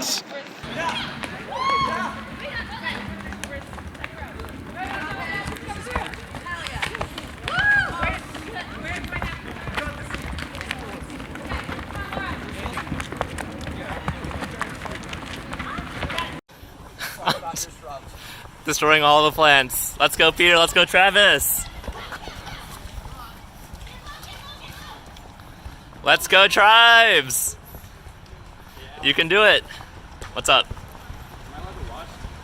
challenge. Destroying all the plants. Let's go, Peter. Let's go, Travis. Let's go, Tribes. You can do it. What's up?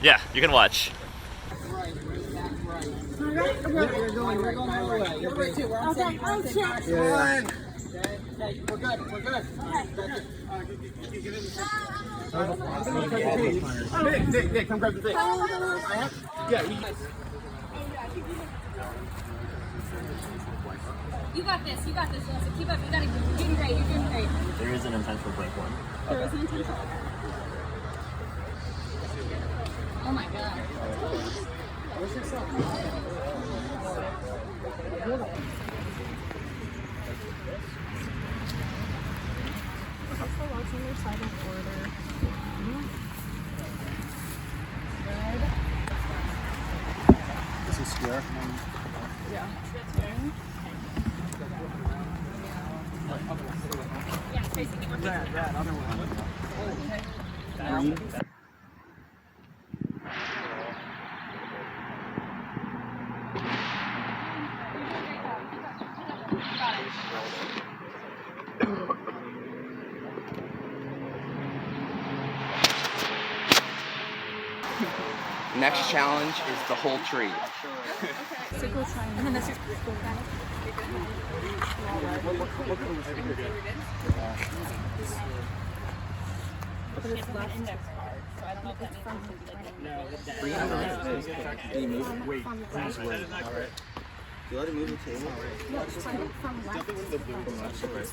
Yeah, you can watch. We're going all the way. You're right too. We're on same. Yeah. Okay, we're good. We're good. Nick, come grab the thing. Yeah. You got this, Melissa. Keep up. You're doing great. You're doing great. There is an intentional break one. There is an intentional. Oh my god. Where's your son? What's on their side of order? Good. This is square. Yeah. Yeah, facing it. Yeah, another one. Green. Next challenge is the whole tree. Circle triangle. And then this is circle triangle. But it's left index card, so I don't know if that's from Wait, please wait. Alright. You let it move the table? no, it's from left.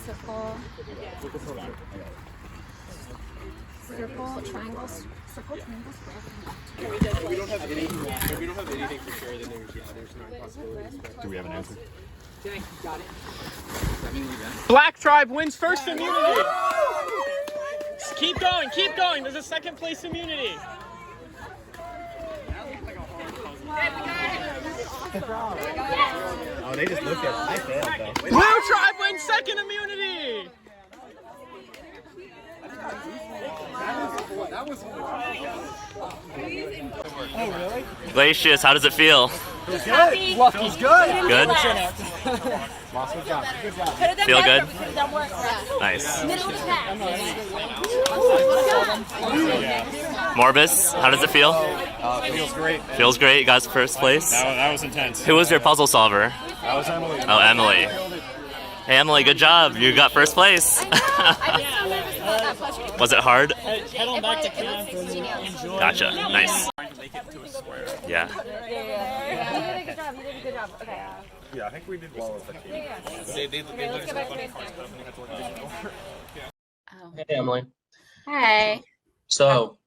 Circle. Circle, triangles, circle, triangle, square. We don't have anything for sure, then there's no possibility. Do we have an answer? Okay, got it. Black tribe wins first immunity. Keep going, keep going. There's a second place immunity. Oh, they just looked at it. I failed though. Blue tribe wins second immunity. Oh, really? Glacius, how does it feel? Feels good. Feels good. Good? Awesome job. Good job. Feel good? That works. Nice. Middle pass. Morbus, how does it feel? Feels great. Feels great. You got first place. That was intense. Who was your puzzle solver? That was Emily. Oh, Emily. Hey, Emily, good job. You got first place. I was so nervous about that question. Was it hard? Head on back to camp and enjoy. Gotcha. Nice. Make it to a square. Yeah. You did a good job. You did a good job. Okay. Yeah, I think we did well as a team. Okay, let's go back to it. Hey, Emily. Hey. So,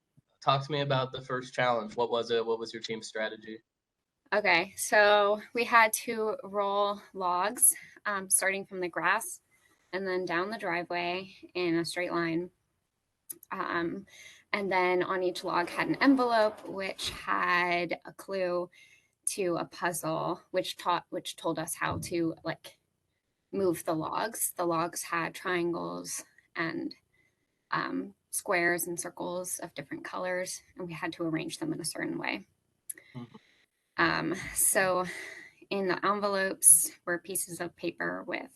talk to me about the first challenge. What was it? What was your team's strategy? Okay, so we had to roll logs, starting from the grass and then down the driveway in a straight line. And then on each log had an envelope which had a clue to a puzzle, which told us how to like move the logs. The logs had triangles and squares and circles of different colors, and we had to arrange them in a certain way. So in the envelopes were pieces of paper with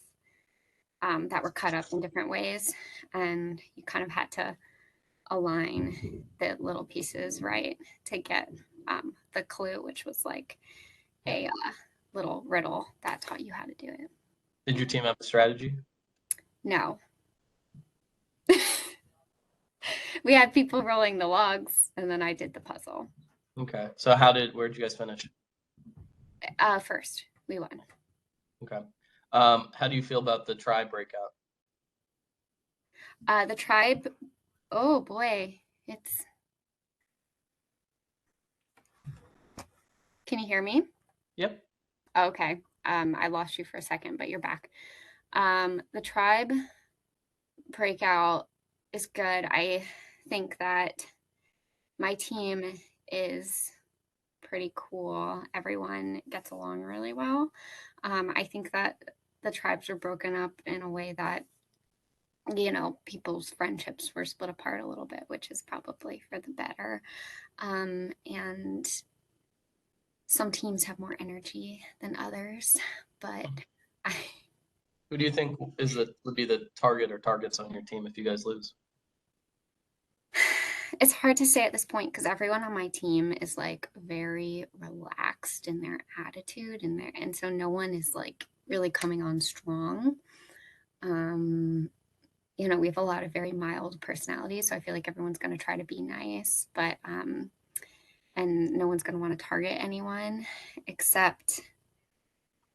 that were cut up in different ways, and you kind of had to align the little pieces right to get the clue, which was like a little riddle that taught you how to do it. Did your team have a strategy? No. We had people rolling the logs, and then I did the puzzle. Okay. So where'd you guys finish? First, we won. Okay. How do you feel about the tribe breakout? The tribe, oh boy, can you hear me? Yep. Okay. I lost you for a second, but you're back. The tribe breakout is good. I think that my team is pretty cool. Everyone gets along really well. I think that the tribes are broken up in a way that, you know, people's friendships were split apart a little bit, which is probably for the better. And some teams have more energy than others, but Who do you think would be the target or targets on your team if you guys lose? it's hard to say at this point because everyone on my team is like very relaxed in their attitude and so no one is like really coming on strong. You know, we have a lot of very mild personalities, so I feel like everyone's going to try to be nice, but and no one's going to want to target anyone except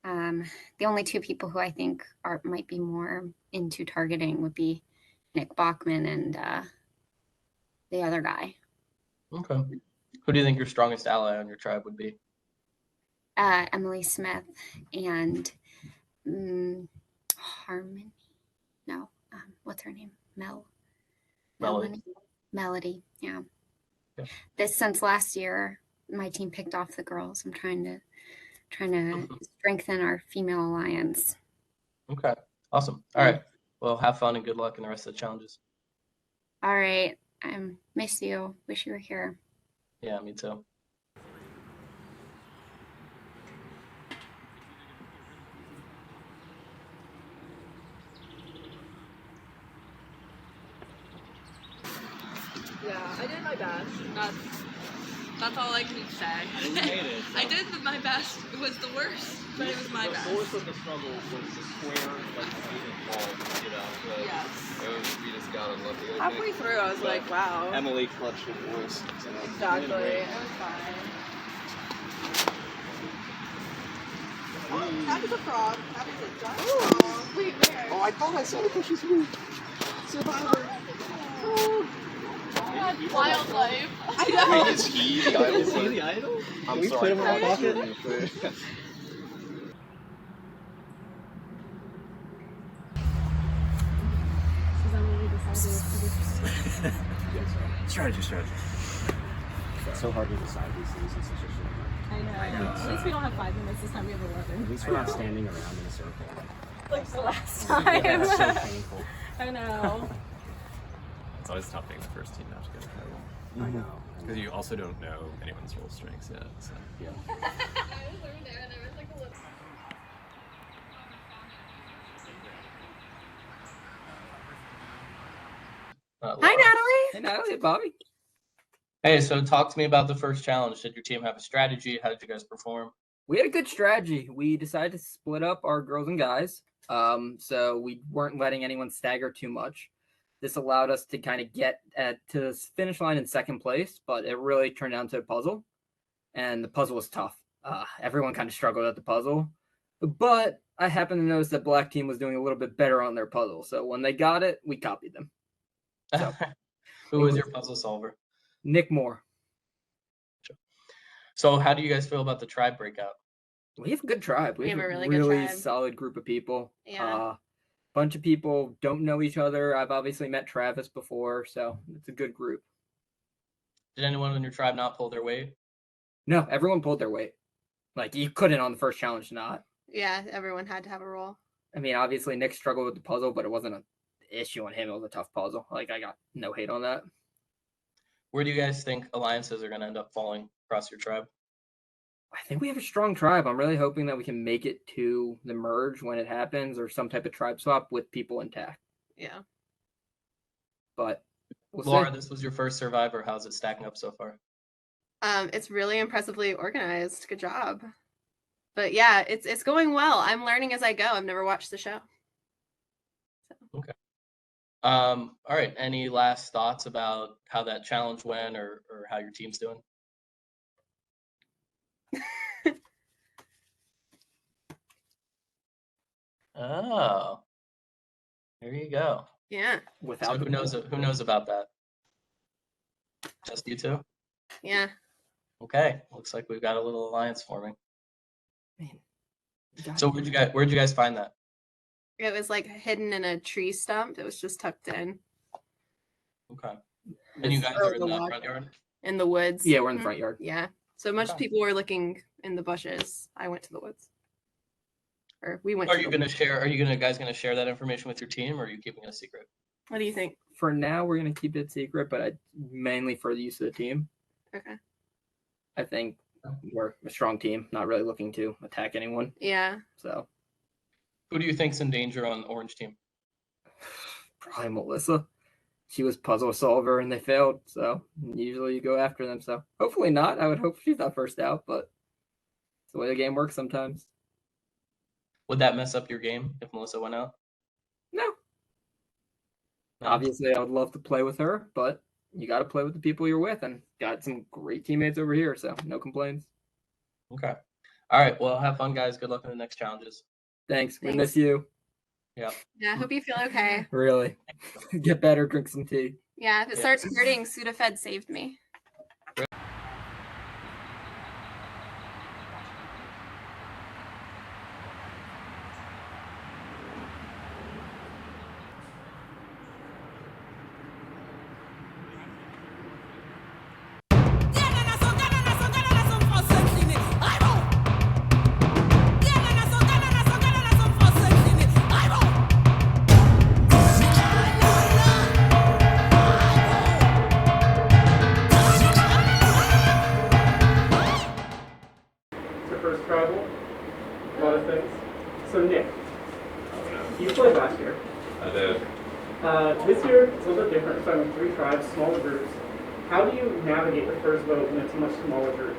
the only two people who I think might be more into targeting would be Nick Bachman and the other guy. Okay. Who do you think your strongest ally on your tribe would be? Emily Smith and Harmony. No, what's her name? Melody. Yeah. Since last year, my team picked off the girls. I'm trying to strengthen our female alliance. Okay. Awesome. All right. Well, have fun and good luck in the rest of the challenges. All right. I miss you. Wish you were here. Yeah, me too. Yeah, I did my best. That's all I can say. And you made it. So. I did my best. It was the worst, but it was my best. The source of the struggle was the square, like the ball, you know. So Yes. we just got unlucky. Halfway through, I was like, wow. Emily clutched it for us. So Exactly. It was fine. Oh, that is a frog. That is a giant frog. Wait, where? Oh, I thought I saw the fishes move. Survivor. Oh, God, wildlife. I know. Wait, is he the idol? Is he the idol? I'm we sorry. put him in our pocket? Strategy. It's so hard to decide these things in such a short time. I know. At least we don't have 5 minutes this time. We have 11. At least we're not standing around in a circle. Like the last time. Yeah, it's so painful. I know. It's always tough being the first team not to get a title. I know. Because you also don't know anyone's role strengths yet. So. Yeah. Hi, Natalie. Hey, Natalie, Bobby. Hey, so talk to me about the first challenge. Did your team have a strategy? How did you guys perform? We had a good strategy. We decided to split up our girls and guys. So we weren't letting anyone stagger too much. This allowed us to kind of get to the finish line in second place, but it really turned down to a puzzle. And the puzzle was tough. Everyone kind of struggled at the puzzle. But I happened to notice that black team was doing a little bit better on their puzzle. So when they got it, we copied them. So, Who was your puzzle solver? Nick Moore. So how do you guys feel about the tribe breakout? We have a good tribe. We have a really really good tribe. solid group of people. Yeah. Bunch of people don't know each other. I've obviously met Travis before, so it's a good group. Did anyone in your tribe not pull their weight? No, everyone pulled their weight. Like, you couldn't on the first challenge not. Yeah, everyone had to have a role. I mean, obviously Nick struggled with the puzzle, but it wasn't an issue on him. It was a tough puzzle. Like, I got no hate on that. Where do you guys think alliances are going to end up falling across your tribe? I think we have a strong tribe. I'm really hoping that we can make it to the merge when it happens, or some type of tribe swap with people intact. Yeah. But we'll Laura, see. this was your first Survivor. How's it stacking up so far? It's really impressively organized. Good job. But yeah, it's going well. I'm learning as I go. I've never watched the show. Okay. All right. Any last thoughts about how that challenge went or how your team's doing? Oh, there you go. Yeah. So who knows about that? Just you two? Yeah. Okay. Looks like we've got a little alliance forming. Man, So where'd you guys find that? It was like hidden in a tree stump. It was just tucked in. Okay. And you guys Oh, are in the the walk. front yard? In the woods. Yeah, we're in the front yard. Yeah. So much Okay. people were looking in the bushes. I went to the woods. Or we went Are to you the gonna share? Are you guys gonna share that information with your team, or are you keeping it a secret? What do you think? For now, we're gonna keep it secret, but mainly for the use of the team. Okay. I think we're a strong team, not really looking to attack anyone. Yeah. So Who do you think's in danger on the orange team? probably Melissa. She was puzzle solver and they failed, so usually you go after them. So hopefully not. I would hope she's not first out, but it's the way the game works sometimes. Would that mess up your game if Melissa went out? No. No? Obviously, I would love to play with her, but you got to play with the people you're with, and got some great teammates over here, so no complaints. Okay. All right. Well, have fun, guys. Good luck in the next challenges. Thanks. We Thanks. miss you. Yeah. Yeah. Hope you feel okay. Really. Get better, drink some tea. Yeah. If it starts hurting, Sudafed saved me. It's your first tribal. A lot of things. So Nick, you played last year. I did. This year it's a little bit different. So I'm 3 tribes, smaller groups. How do you navigate the first vote when it's a much smaller group?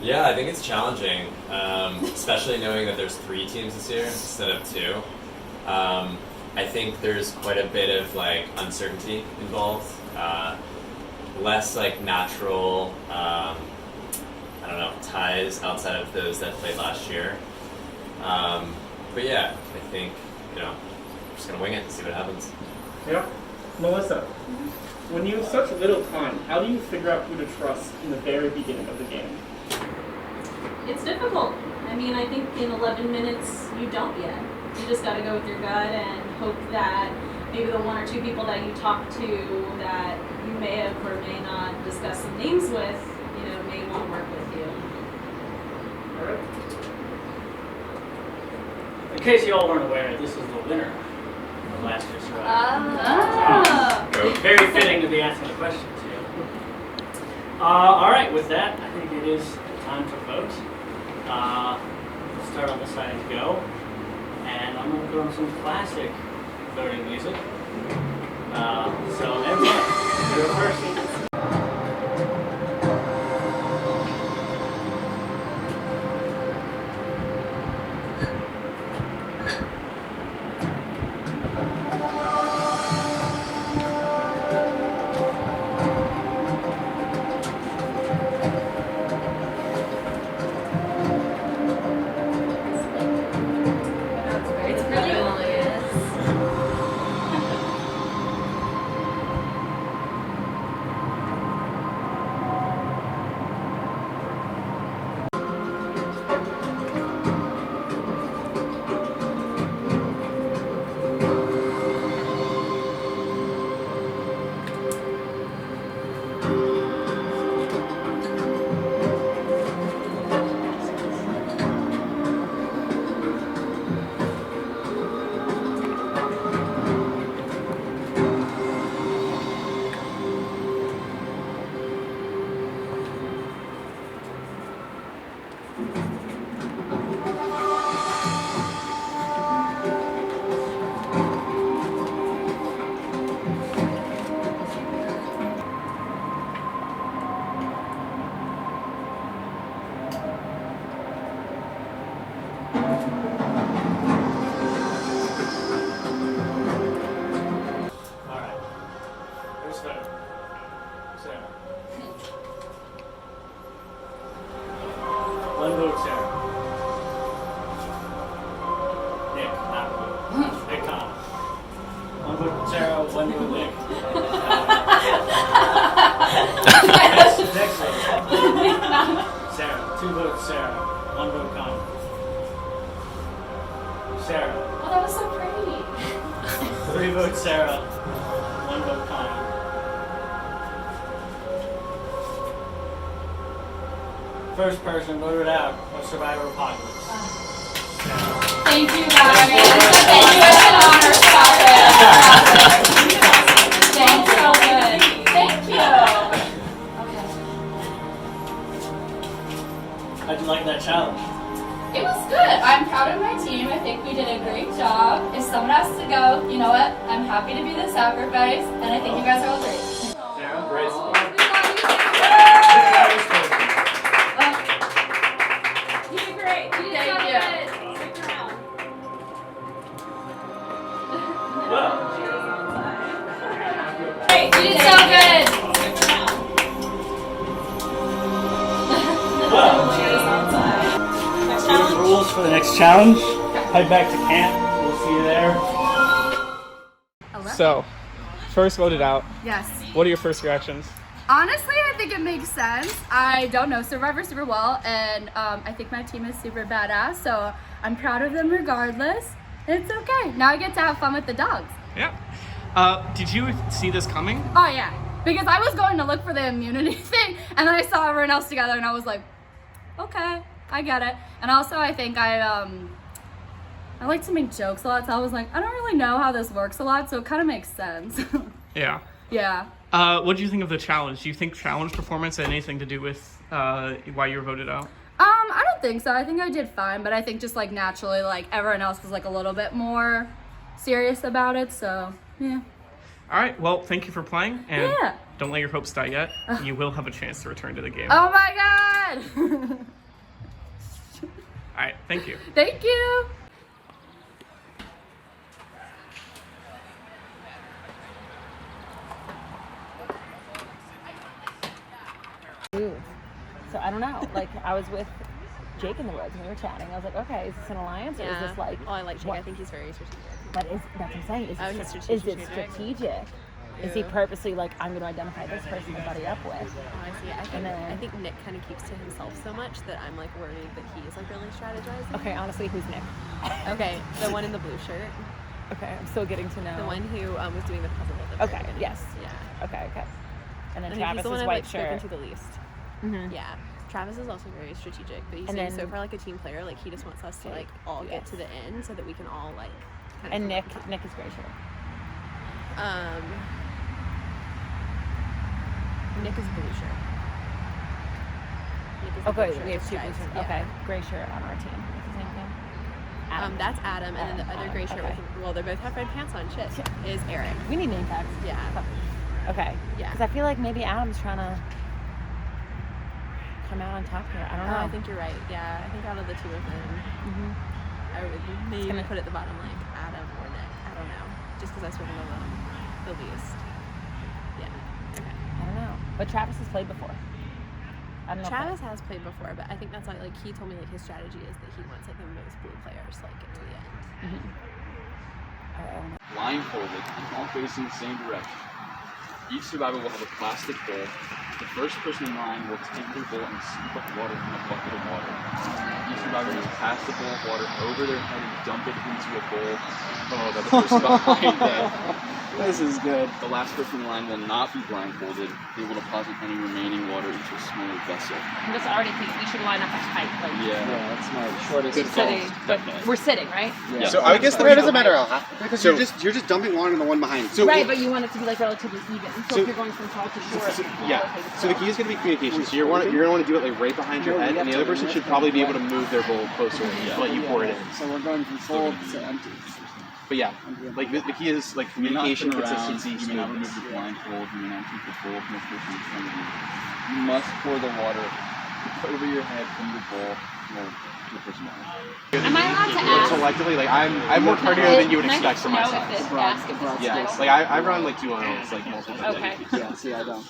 Yeah, I think it's challenging, especially knowing that there's 3 teams this year instead of 2. I think there's quite a bit of like uncertainty involved, less like natural, I don't know, ties outside of those that played last year. But yeah, I think, I'm just gonna wing it and see what happens. Yeah. Melissa, when you have such little time, how do you figure out who to trust in the very beginning of the game? It's difficult. I mean, I think in 11 minutes you don't yet. You just got to go with your gut and hope that maybe the 1 or 2 people that you talk to that you may have or may not discuss some names with, may want to work with you. All right. In case you all weren't aware, this is the winner of last year's round. Very fitting to be asking the questions here. All right, with that, I think it is time to vote. Let's start on this side and go. And I'm going to put on some classic voting music. So, Emma, you're first. It's really hilarious. One vote, Sarah. Nick, not vote. Nick, Tom. One vote, Sarah. One vote, Nick. Next vote. Sarah. 2 votes, Sarah. 1 vote, Con. Sarah. Oh, that was so pretty. 3 votes, Sarah. 1 vote, Con. first person voted out of Survivor Apocalypse. Thank you, guys. Thank you, it's an honor, Thanks, Kelvin. Thank you. How'd you like that challenge? It was good. I'm proud of my team. I think we did a great job. If someone has to go, you know what? I'm happy to be the sacrifice, and I think you guys are all great. Sarah, great. You did great. You did so good. Stick around. Great. You did so good. Stick around. Here's the rules for the next challenge. Head back to camp. We'll see you there. So, first voted out. Yes. What are your first reactions? Honestly, I think it makes sense. I don't know Survivor super well, and I think my team is super badass, so I'm proud of them regardless. It's okay. Now I get to have fun with the dogs. Yeah. Did you see this coming? Oh yeah, because I was going to look for the immunity thing, and then I saw everyone else together, and I was like, okay, I get it. And also, I think I like to make jokes a lot, so I was like, I don't really know how this works a lot, so it kind of makes sense. Yeah. Yeah. What do you think of the challenge? Do you think challenge performance had anything to do with why you were voted out? I don't think so. I think I did fine, but I think just like naturally, like everyone else was like a little bit more serious about it, so yeah. All right, well, thank you for playing, and Yeah. don't let your hopes die yet. You will have a chance to return to the game. Oh my god! All right, thank you. Thank you! So I don't know. Like I was with Jake in the woods and we were chatting. I was like, okay, is this an alliance or is this like? Oh, I like Jake. what? I think he's very strategic. But that's what I'm saying. Is, he's is it strategic. strategic? Is he purposely like, I'm going to identify this person to buddy up with? Oh, I see. I think Nick kind of keeps to himself so much that I'm like worried that he's like really strategizing. Okay, honestly, who's Nick? Okay, the one in the blue shirt. Okay, I'm still getting to know. The one who was doing the puzzle at the very beginning. Yes. Yeah. Okay. And then I think he's the one Travis's I've white like shirt. spoken to the least. Yeah. Travis is also very strategic, but he And seems then- so far like a team player. Like he just wants us to like all get to the end so that we can all like. Kind of And Nick is gray shirt. Nick is blue shirt. Nick is the Okay, blue shirt we have with two blue stripes, shirts. yeah. Okay, gray shirt on our team. What's his name again? Adam. That's Adam, and then the other gray shirt okay. with, well, they both have red pants on. Shit, is Eric. We need name tags. Yeah. Okay. Yeah. Because I feel like maybe Adam's trying to come out on top here. I don't know. I think you're right. Yeah, I think out of the two of them, I would maybe put at the bottom like Adam or Nick. I don't know, just because I've spoken to them the least. Yeah. Okay. I don't know. But Travis has played before. I don't know. Travis has played before, but I think that's like he told me like his strategy is that he wants like the most blue players to like get to the end. Blindfolded and all facing the same direction. Each survivor will have a plastic bowl. The first person in line will take their bowl and scoop up water from a bucket of water. Each survivor will pass the bowl of water over their head and dump it into a bowl. Oh, the person behind them. This is good. The last person in line will not be blindfolded. They will deposit any remaining water into a smaller vessel. I'm just already thinking we should line up a tight. Like, Yeah, that's my shortest. Good call. but we're sitting, right? Yeah. So I guess the It doesn't matter how because So- you're just dumping water in the one behind. So right, but you want it to be like relatively even. So, So- if you're going from shore to shore, yeah. So the key is going to be communication. So you're gonna want to do it like right behind your head, and the other person should probably be able to move their bowl closer to let you pour it in. So we're going from full to empty. But yeah, like the key is like communication, consistency, You may not remove smoothness. your blindfold. You may not keep the bowl from the person in front of you. You must pour the water over your head from the bowl to the person behind. Am I allowed to ask? Selectively, like I've more cardio than you would Can I expect for just my know size. if this Yeah, like I run like 2 miles like multiple times. Okay. Yeah, see, I don't.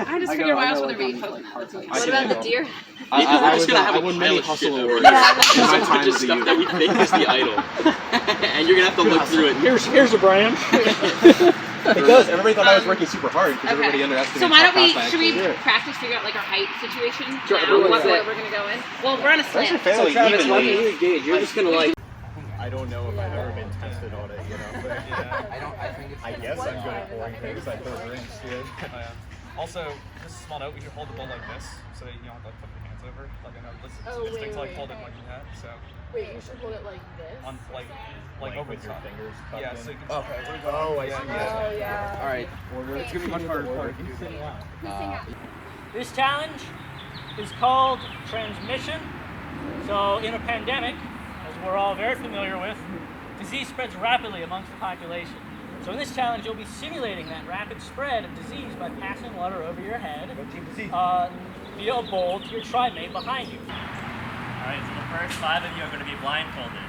I just figured why else would there be What about the deer? I won many hustle awards. There's My a time bunch of as a stuff youth. that we think is the idol, and you're gonna have to look through it. Here's a brand. It does. Everybody thought I was working super hard because everybody underestimated So why don't how we, fast I should we actually did. practice figure out like our height situation Sure, now? What yeah. way we're gonna go in? Well, we're on a It's slant. actually fairly evenly. You're just gonna like. I don't know if I've ever been tested on it, you know. But I guess I'm good at pouring things. I put a rinse to it. Also, just a small note, we should hold the bowl like this, so that you don't have to put your hands over. Like I know this Oh, instinct to like wait. hold it like that. So Wait, you should hold it like this? on like over with the your top. fingers tucked Yeah, in. so you can Okay. Oh, I Yeah, see. yeah. Oh, yeah. All right, it's gonna be much harder for you. This challenge is called transmission. So in a pandemic, as we're all very familiar with, disease spreads rapidly amongst the population. So in this challenge, you'll be simulating that rapid spread of disease by passing water over your head via a bowl to your tri-mate behind you. Alright, so the first 5 of you are going to be blindfolded.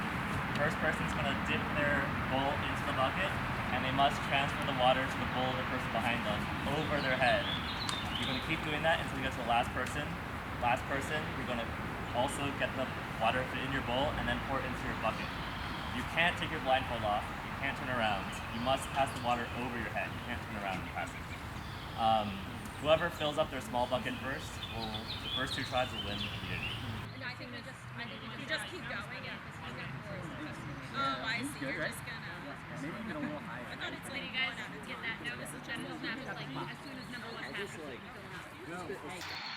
First person's going to dip their bowl into the bucket, and they must transfer the water to the bowl of the person behind them, over their head. You're going to keep doing that until you get to the last person. Last person, you're going to also get the water in your bowl and then pour it into your bucket. You can't take your blindfold off. You can't turn around. You must pass the water over your head. You can't turn around and pass it. Whoever fills up their small bucket first, the first 2 tries will win immunity. I think you just keep going. Oh, I see. You're just gonna. Maybe even a little higher. I thought it's like you guys get that. No, this is general snap. It's like as soon as number 1 passes, like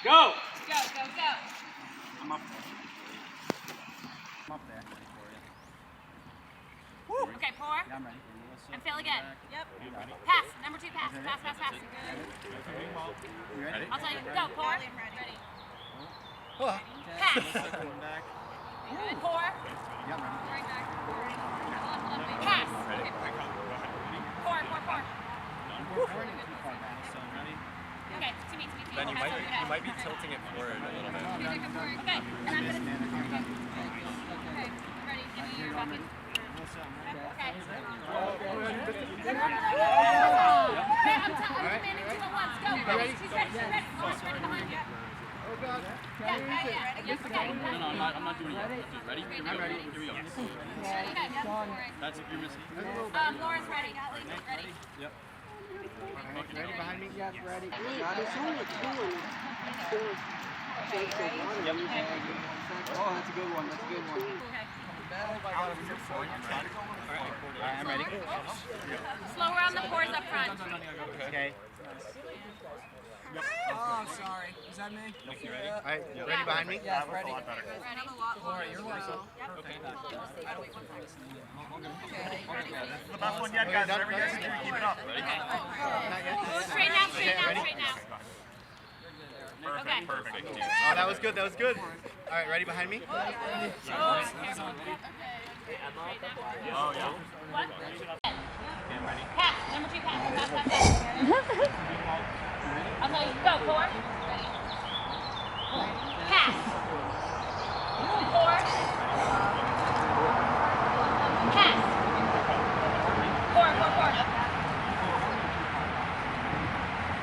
Go! Go, go, go. I'm up there. I'm up there. Woo. Okay, pour. Yeah, I'm ready. And fill again. Yep. Pass. Number 2 pass. Pass, pass, pass. You ready? I'll tell you. Go, pour. Ready. Pass. Good. Pour. Yeah, I'm ready. Right back. Pass. Okay. Pour, pour, pour. Okay, to me. Then you Pass over your head. might be tilting it forward a little bit. Okay, and I'm gonna. Okay, ready? Give me your bucket. Okay. I'm commanding 2 at once. Go. Ready? She's ready. She's ready. Oh, she's ready behind you. Oh God. Yeah. Yes, okay. No, I'm not doing it yet. Ready? I'm ready. Here we go. That's if you're missing. Laura's ready. Ready? Yep. Ready behind me? Yes, ready. Not as soon as Oh, that's a good one. That's a good one. Alright, I'm ready. Slower on the pours up front. Okay. Oh, sorry. Is that me? You ready? Alright, ready behind me? Yes, ready. Ready? Laura, you're welcome. Okay. This is the best one yet, guys. Whatever you guys do, keep it up. Straighten out, straighten out, straighten out. Okay. Perfect. Oh, that was good. That was good. Alright, ready behind me? Oh, yeah. What? Okay, ready? Pass. Number 2 pass. Pass, pass, pass. I'll tell you. Go. Pour. Ready. Pass. Pour. Pass. Pour.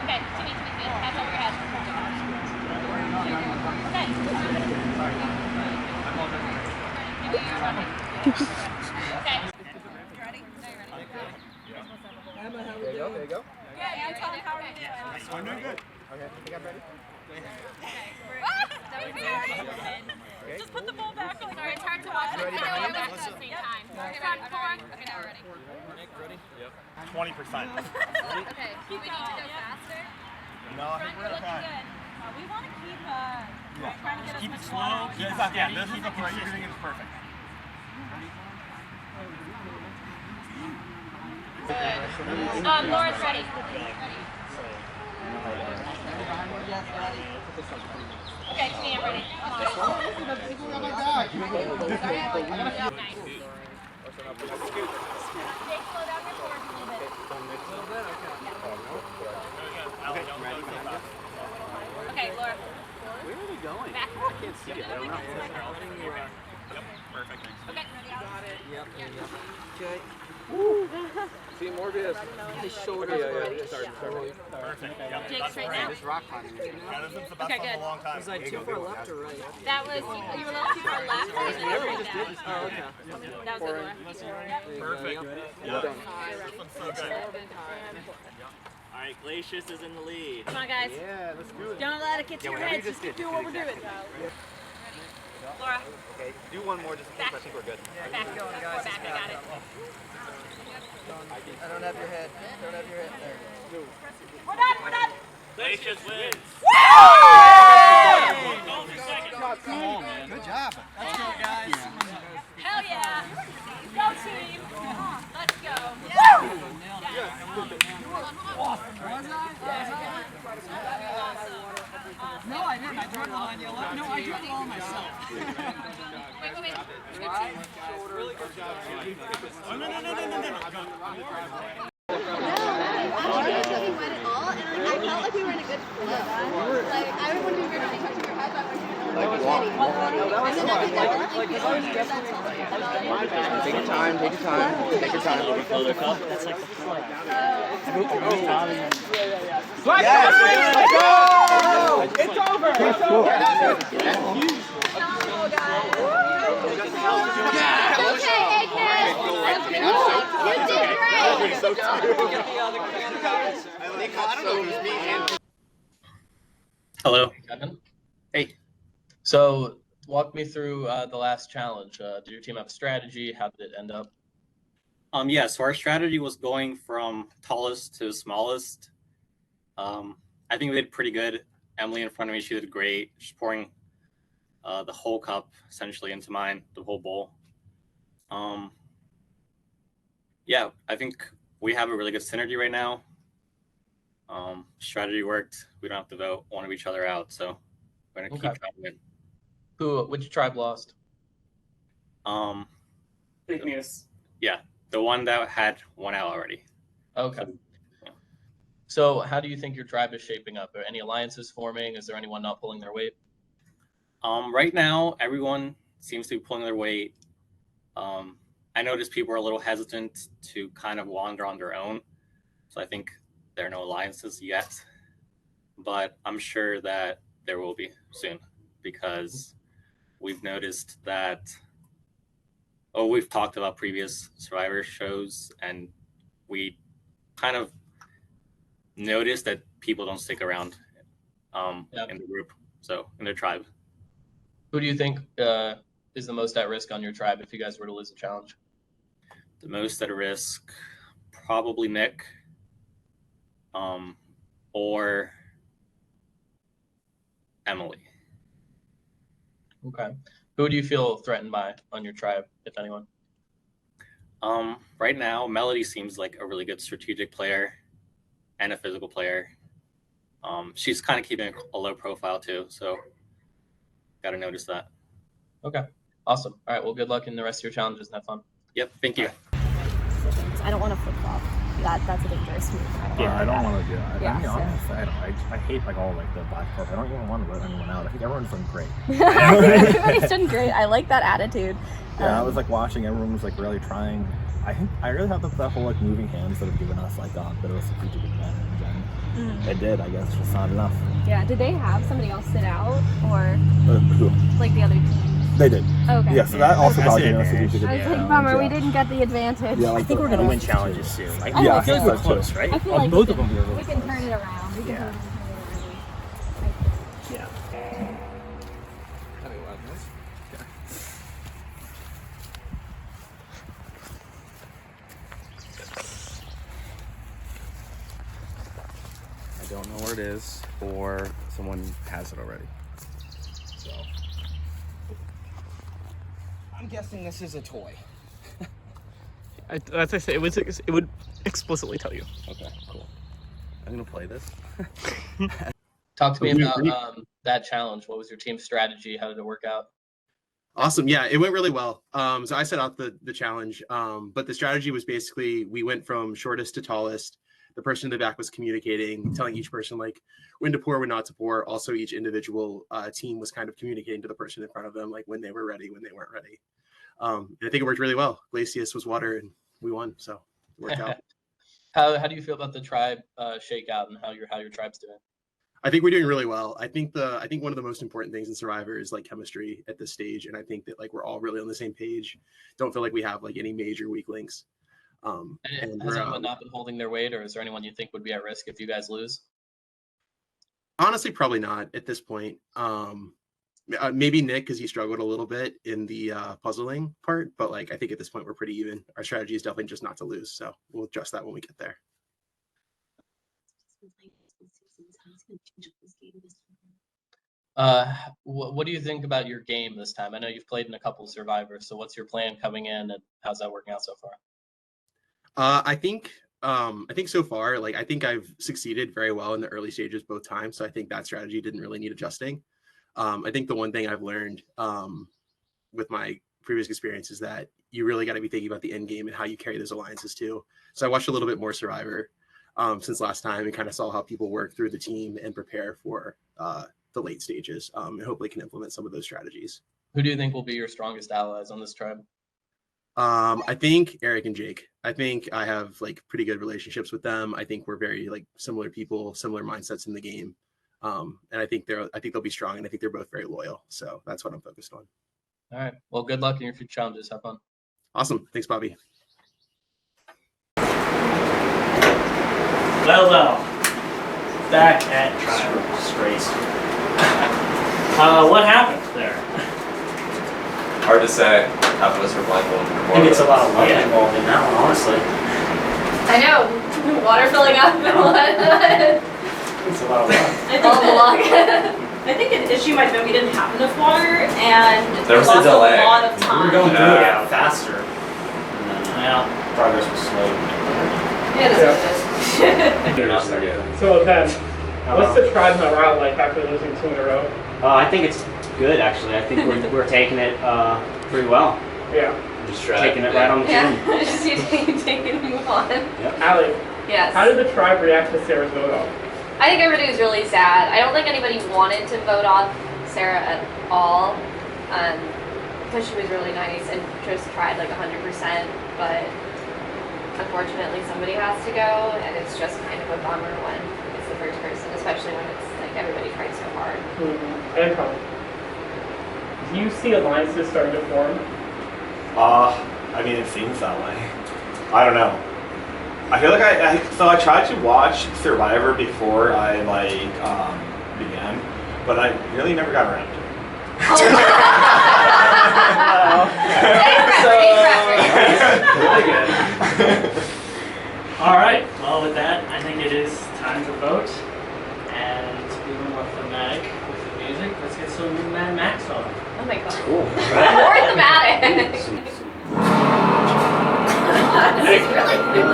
Okay. To me. Pass over your head. Okay. Give me your bucket. Okay. You ready? Emma, how we There you doing? go. Yeah, you tell me how are you doing? I'm doing good. Okay, I think I'm ready. Just put the bowl back. Sorry, it's hard to watch the video and back at the same time. Front, four. Okay, now we're ready. Ready? Yep. 20%. Okay, do we need to go faster? No, I think we're okay. We want to keep trying to get as Keep much it water. slow. Yeah, this is the part you're doing is perfect. Laura's ready. Okay, to me, I'm ready. Come on. Jake, slow down your force a little bit. Okay, Laura. Where are we going? Back. I can't see it. I don't know. Yep, perfect. Okay. Got it. Yep. Okay. See, Morbus. His shoulder. Perfect. Yep. Jake, That's straight great. now. This rock climbing. Yeah, this is the best Okay, one in good. a long time. Was I too far left or right? That was, you were a little too far left. Oh, okay. That was good, Laura. Perfect. Well done. This one's so good. Alright, Glacius is in the lead. Come on, guys. Yeah, let's do it. Don't let it get to your whatever head. you just did. Do what we're doing. Laura, Okay, do one more just in case I think we're good. back. Pour back. I got it. I don't have your head. Don't have your head there. We're done. Glacius wins. Come on, man. Good job. Let's go, guys. Hell yeah. Go team. Let's go. No, I didn't. I drew it all on you. No, I drew it all myself. Wait. Really good job. Oh, no. Actually, wet at all, and I felt like we were in a good flow. Like I would want to be really touching your head, but I was ready. Take your time. Take your time. That's like the flight. Let's go! It's over. It's over. Okay, Ignis. You did great. Hello. Kevin. Hey. So walk me through the last challenge. Did your team have a strategy? How did it end up? Yeah, so our strategy was going from tallest to smallest. I think we did pretty good. Emily in front of me, she did great. She's pouring the whole cup essentially into mine, the whole bowl. Yeah, I think we have a really good synergy right now. Strategy worked. We don't have to vote one of each other out, so we're gonna keep trying to win. Which tribe lost? Ignis. Yeah, the one that had one out already. Okay. So how do you think your tribe is shaping up? Are any alliances forming? Is there anyone not pulling their weight? Right now, everyone seems to be pulling their weight. I noticed people are a little hesitant to kind of wander on their own. So I think there are no alliances yet. But I'm sure that there will be soon because we've noticed that, we've talked about previous Survivor shows and we kind of noticed that people don't stick around in the group, so in their tribe. Who do you think is the most at risk on your tribe if you guys were to lose a challenge? The most at risk, probably Nick, or Emily. Okay. Who do you feel threatened by on your tribe, if anyone? Right now, Melody seems like a really good strategic player and a physical player. She's kind of keeping a low profile too, so got to notice that. Okay, awesome. All right, well, good luck in the rest of your challenges and have fun. Yep, thank you. I don't want to flip flop. That's a dangerous move. I don't want to do that. Yeah, I mean, honestly, I hate like all like the black carpet. I don't even want to let anyone out. I think everyone's done great. Everybody's done great. I like that attitude. Yeah, I was like watching. Everyone was like really trying. I really thought that whole like moving hands that have given us like a bit of a strategic advantage, and it did. I guess just not enough. Yeah. Did they have somebody else sit out or Who? like the other team? They did. Okay. Yeah, so that also probably gave us a strategic I was advantage. like, bummer, we didn't get the advantage. Yeah, I think we're gonna win challenges soon. I Yeah, feel like we're so close, too. right? I feel On like both we of them, we're really we can close. turn it around. We can turn it around. Yeah. I don't know where it is, or someone has it already. So I'm guessing this is a toy. As I say, it would explicitly tell you. Okay, cool. I'm gonna play this. Talk to me about that challenge. What was your team's strategy? How did it work out? Awesome. Yeah, it went really well. So I set out the challenge, but the strategy was basically we went from shortest to tallest. The person in the back was communicating, telling each person like when to pour, when not to pour. Also, each individual team was kind of communicating to the person in front of them, like when they were ready, when they weren't ready. And I think it worked really well. Glacius was water, and we won, so it worked out. How do you feel about the tribe shakeout and how your tribe's doing? I think we're doing really well. I think one of the most important things in Survivor is like chemistry at this stage, and I think that like we're all really on the same page. Don't feel like we have like any major weak links. And has anyone not been holding their weight, or is there anyone you think would be at risk if you guys lose? Honestly, probably not at this point. Maybe Nick, because he struggled a little bit in the puzzling part, but like I think at this point we're pretty even. Our strategy is definitely just not to lose, so we'll adjust that when we get there. What do you think about your game this time? I know you've played in a couple of Survivors, so what's your plan coming in, and how's that working out so far? I think so far, like I think I've succeeded very well in the early stages both times. So I think that strategy didn't really need adjusting. I think the one thing I've learned with my previous experience is that you really got to be thinking about the end game and how you carry those alliances too. So I watched a little bit more Survivor since last time and kind of saw how people work through the team and prepare for the late stages, and hopefully can implement some of those strategies. Who do you think will be your strongest allies on this tribe? I think Eric and Jake. I think I have like pretty good relationships with them. I think we're very like similar people, similar mindsets in the game. And I think they'll be strong, and I think they're both very loyal. So that's what I'm focused on. All right. Well, good luck in your future challenges. Have fun. Awesome. Thanks, Bobby. Well, back at trial. Disgrace. What happened there? Hard to say. Half of us were blindfolded. I think it's a lot of luck involved in that one, honestly. I know. Water filling up and whatnot. It's a lot of luck. All the luck. I think an issue might have been we didn't have enough water and There was lost a delay. a lot of time. We were going through it faster. And then progress was slow. Yeah, that's They're not there yet. So then, what's the tribe morale like after losing 2 in a row? I think it's good, actually. I think we're taking it pretty well. Yeah. Just taking it right on the chin. Yeah, just you take it and move on. Yep. Allie, Yes. how did the tribe react to Sarah's vote off? I think everybody was really sad. I don't think anybody wanted to vote off Sarah at all, because she was really nice and just tried like 100%, but unfortunately somebody has to go, and it's just kind of a bummer when it's the first person, especially when it's like everybody tried so hard. And Colin, do you see alliances starting to form? I mean, it seems that way. I don't know. I feel like I tried to watch Survivor before I began, but I really never got around to it. Really good. All right. Well, with that, I think it is time to vote. And even more thematic with the music, let's get some new Mad Max on. Oh my god. Cool. More thematic. This is really good.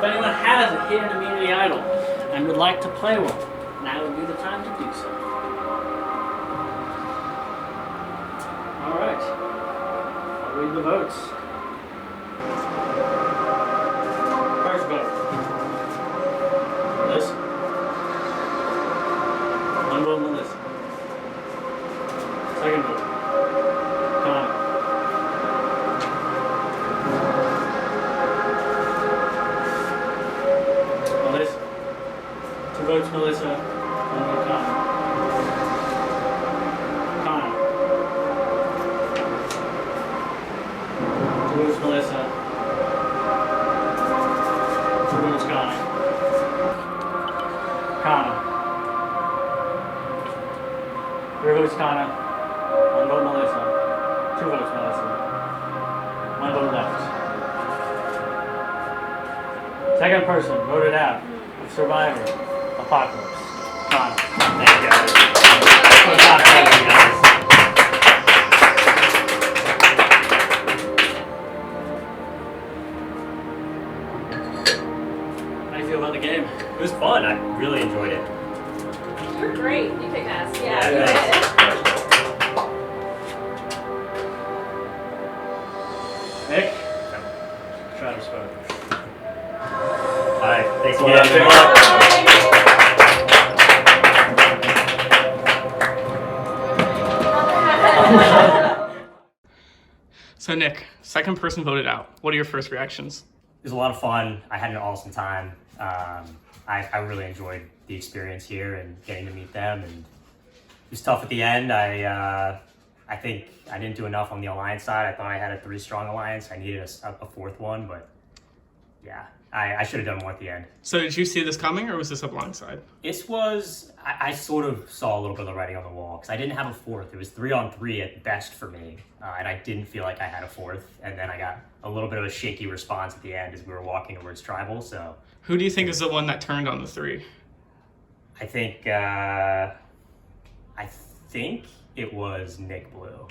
anyone has a hidden immunity idol and would like to play one, now would be the time to do so. All right. I'll read the votes. First vote. Melissa. One vote, Melissa. Second vote. Connor. Melissa. Two votes, Melissa. One vote, Connor. Connor. Two votes, Melissa. Two votes, Connor. Connor. Three votes, Connor. One vote, Melissa. Two votes, Melissa. One vote left. Second person voted out of Survivor Apocalypse. Connor. Thank you, guys. Good job, guys. How do you feel about the game? It was fun. I really enjoyed it. You're great. You kick ass. Yeah. Yeah, You thanks. did. Nick? Travis spoke. Alright, thanks Well again. done, Good Nick. luck. So Nick, second person voted out. What are your first reactions? It was a lot of fun. I had an awesome time. I really enjoyed the experience here and getting to meet them. And it was tough at the end. I think I didn't do enough on the alliance side. I thought I had a 3-strong alliance. I needed a fourth one, but yeah, I should have done more at the end. So did you see this coming, or was this a blindside? This was, I sort of saw a little bit of the writing on the wall because I didn't have a fourth. It was 3-on-3 at best for me, and I didn't feel like I had a fourth. And then I got a little bit of a shaky response at the end as we were walking towards tribal. So Who do you think is the one that turned on the 3? I think it was Nick Blue.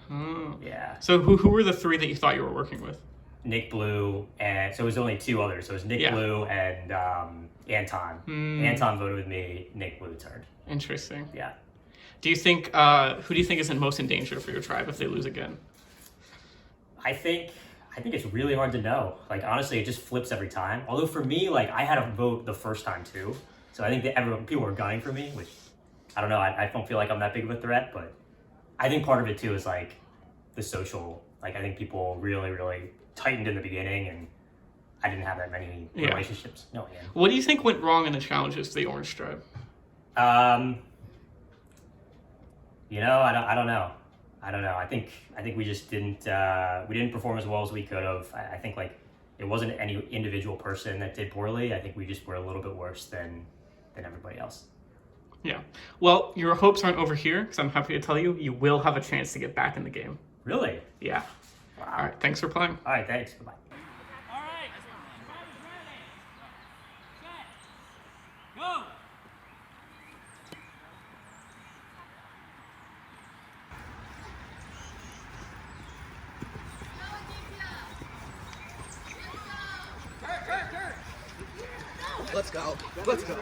Hmm. Yeah. So who were the 3 that you thought you were working with? Nick Blue, and so it was only 2 others. So it was Nick Yeah. Blue and Anton. Anton voted with me. Nick Blue turned. Interesting. Yeah. Do you think who do you think is in most in danger for your tribe if they lose again? I think it's really hard to know. Like honestly, it just flips every time. Although for me, like I had a vote the first time too, so I think that people were gunning for me, which I don't know. I don't feel like I'm that big of a threat, but I think part of it too is like the social. Like I think people really, really tightened in the beginning, and I didn't have that many relationships. No, yeah. What do you think went wrong in the challenges for the Orange tribe? You know, I don't know. I think we just didn't perform as well as we could have. I think like it wasn't any individual person that did poorly. I think we just were a little bit worse than everybody else. Yeah. Well, your hopes aren't over here, because I'm happy to tell you, you will have a chance to get back in the game. Really? Yeah. Wow. All right. Thanks for playing. All right. Thanks. Goodbye. Go! Let's go. Let's go.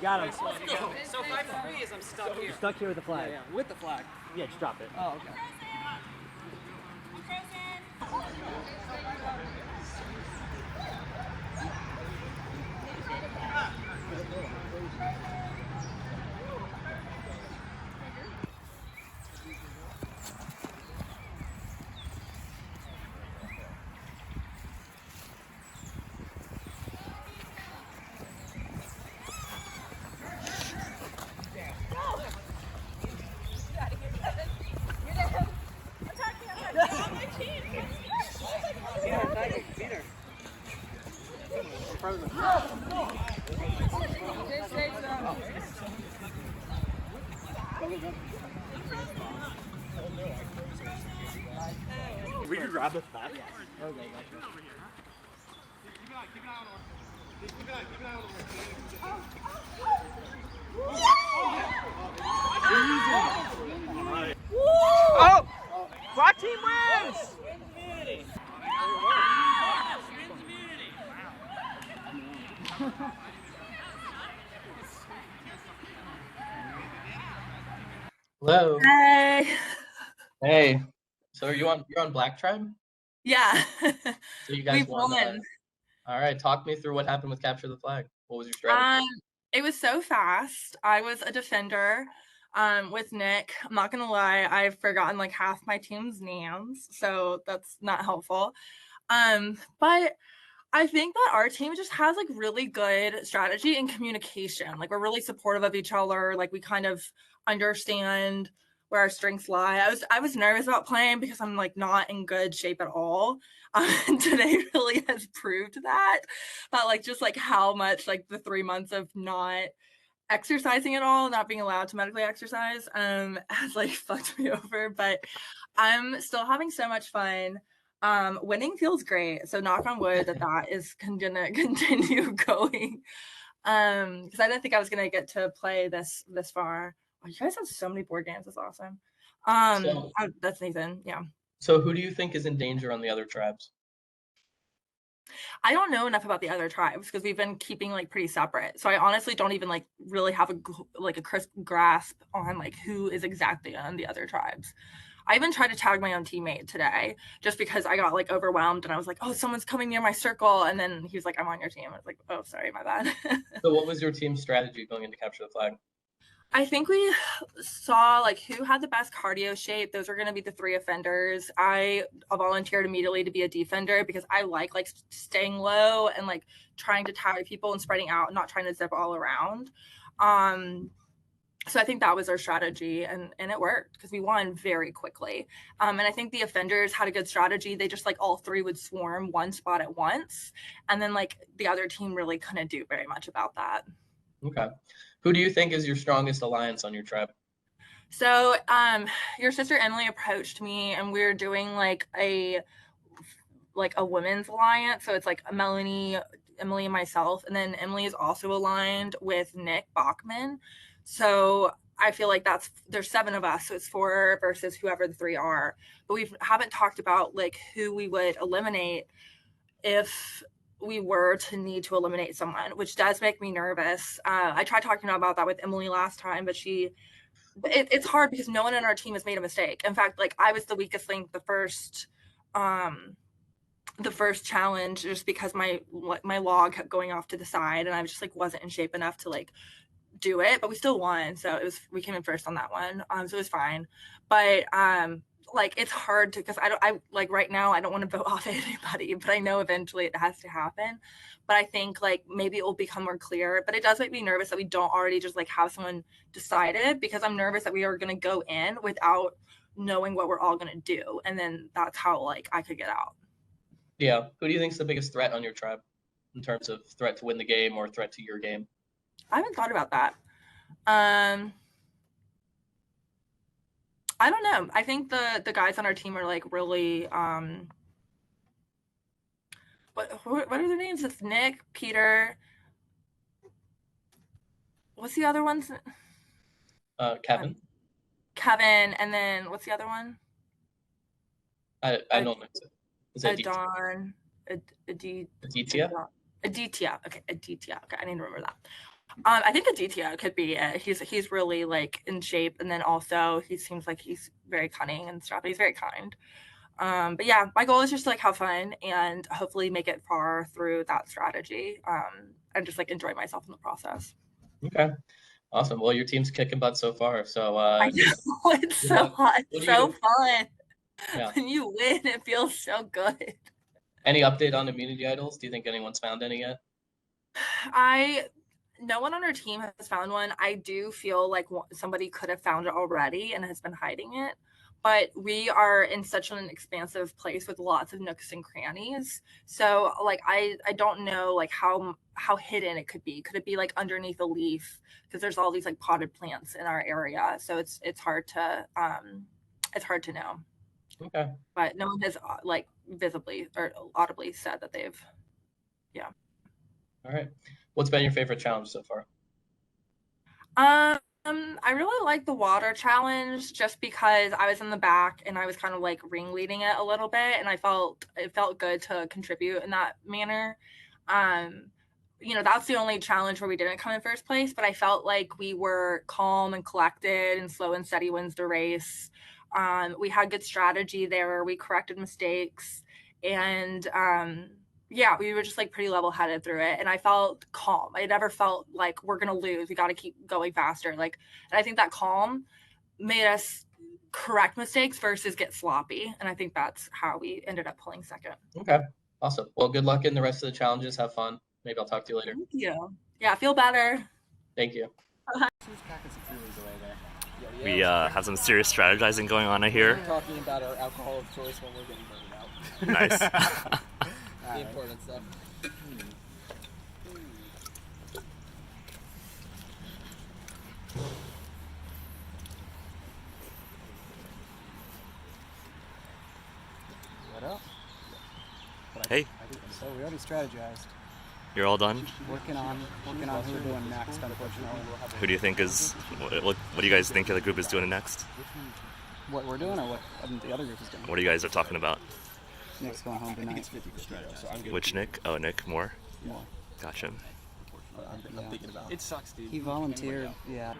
Got him. So 5-3 is I'm stuck here. Stuck here with the flag. Yeah, with the flag. Yeah, just drop it. Oh, okay. We could grab the flag. Okay, gotcha. Oh! Black team wins! Hello. Hey. Hey. So you're on Black Tribe? Yeah. So you guys We won. won. All right. Talk me through what happened with Capture the Flag. What was your strategy? It was so fast. I was a defender with Nick. I'm not gonna lie, I've forgotten like half my team's names, so that's not helpful. But I think that our team just has like really good strategy and communication. Like we're really supportive of each other. Like we kind of understand where our strengths lie. I was nervous about playing because I'm like not in good shape at all. And today really has proved that. But like just like how much like the 3 months of not exercising at all, not being allowed to medically exercise, has like fucked me over. But I'm still having so much fun. Winning feels great. So knock on wood that is gonna continue going. Because I didn't think I was gonna get to play this far. Oh, you guys have so many board games. That's awesome. That's Nathan. Yeah. So who do you think is in danger on the other tribes? I don't know enough about the other tribes because we've been keeping like pretty separate. So I honestly don't even like really have a crisp grasp on like who is exactly on the other tribes. I even tried to tag my own teammate today just because I got like overwhelmed and I was like, oh, someone's coming near my circle. And then he was like, I'm on your team. I was like, oh, sorry, my bad. So what was your team's strategy going into Capture the Flag? I think we saw like who had the best cardio shape. Those are going to be the 3 offenders. I volunteered immediately to be a defender because I like staying low and like trying to tag people and spreading out, not trying to zip all around. So I think that was our strategy and it worked because we won very quickly. And I think the offenders had a good strategy. They just like all 3 would swarm one spot at once. And then like the other team really couldn't do very much about that. Okay. Who do you think is your strongest alliance on your tribe? So your sister Emily approached me and we were doing like a women's alliance. So it's like Emily and myself. And then Emily is also aligned with Nick Bachman. So I feel like there's 7 of us. So it's 4 versus whoever the 3 are. But we haven't talked about like who we would eliminate if we were to need to eliminate someone, which does make me nervous. I tried talking about that with Emily last time, but it's hard because no one in our team has made a mistake. In fact, like I was the weakest link the first challenge just because my log kept going off to the side and I was just like wasn't in shape enough to like do it, but we still won. So we came in first on that one. So it was fine. But like it's hard to because I like right now I don't want to vote off anybody, but I know eventually it has to happen. But I think like maybe it will become more clear. But it does make me nervous that we don't already just like have someone decided because I'm nervous that we are gonna go in without knowing what we're all gonna do. And then that's how like I could get out. Yeah. Who do you think is the biggest threat on your tribe in terms of threat to win the game or threat to your game? I haven't thought about that. I don't know. I think the guys on our team are like really what are their names? It's Nick, Peter. What's the other ones? Kevin. Kevin, and then what's the other one? I don't know. Is it Adon? Aditya? Aditya. Okay, Aditya. Okay, I need to remember that. I think Aditya could be it. He's really like in shape, and then also he seems like he's very cunning and stuff. He's very kind. But yeah, my goal is just to like have fun and hopefully make it far through that strategy. And just like enjoy myself in the process. Okay, awesome. Well, your team's kicking butt so far. So I know it's so hot, so fun. Yeah. When you win, it feels so good. Any update on immunity idols? Do you think anyone's found any yet? No one on our team has found one. I do feel like somebody could have found it already and has been hiding it. But we are in such an expansive place with lots of nooks and crannies. So like I don't know like how hidden it could be. Could it be like underneath a leaf? Because there's all these like potted plants in our area. So it's hard to know. Okay. But no one has like visibly or audibly said that they've All right. What's been your favorite challenge so far? I really like the water challenge just because I was in the back and I was kind of like ringleading it a little bit, and it felt good to contribute in that manner. That's the only challenge where we didn't come in first place, but I felt like we were calm and collected, and slow and steady wins the race. We had good strategy there. We corrected mistakes, and yeah, we were just like pretty level-headed through it, and I felt calm. I never felt like we're gonna lose. We got to keep going faster. And I think that calm made us correct mistakes versus get sloppy, and I think that's how we ended up pulling second. Okay, awesome. Well, good luck in the rest of the challenges. Have fun. Maybe I'll talk to you later. Thank you. Yeah, feel better. Thank you. We have some serious strategizing going on here. We're talking about our alcohol of choice when we're getting burned out. Nice. The important stuff. What else? Hey. So we already strategized. You're all done? Working on who we're doing next, unfortunately. Who do you think is, what do you guys think the group is doing next? What we're doing or what the other group is doing? What do you guys are talking about? Nick's going home tonight. Which Nick? Oh, Nick Moore? Moore. Gotcha. I'm thinking about it. It sucks, dude. He volunteered, yeah.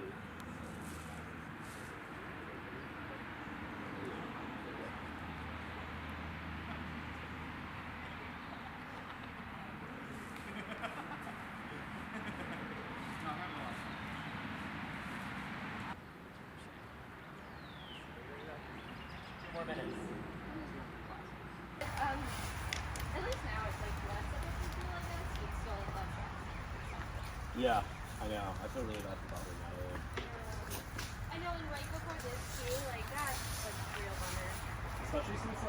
Yeah, I know. I feel really bad for bothering my own. I know, and right before this too, like that's a real bummer. Especially since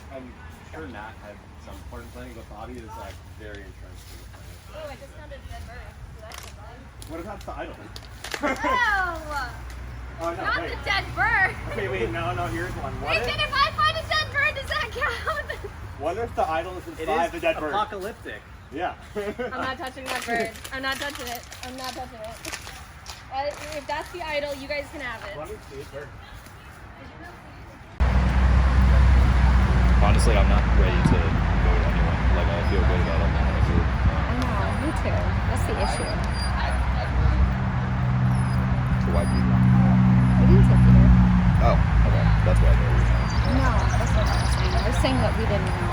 I'm sure Nat had some part in playing, but Bobby is very entrenched in the playing. Oh, I just found a dead bird. So that's exciting. What if that's the idol? Oh, Oh no, not wait. the dead bird. Okay, wait, no, here's one. Wait, then if I find a dead bird, does that count? Wonder if the idol is inside the dead bird. Apocalyptic. Yeah. I'm not touching that bird. I'm not touching it. I'm not touching it. If that's the idol, you guys can have it. Let me see it, bird. Honestly, I'm not ready to go to anyone. I feel good about it. I know, me too. That's the issue. So why do you? We didn't take Peter. Oh, okay. That's why I thought you were. No, that's not what I was saying. I was saying that we didn't know.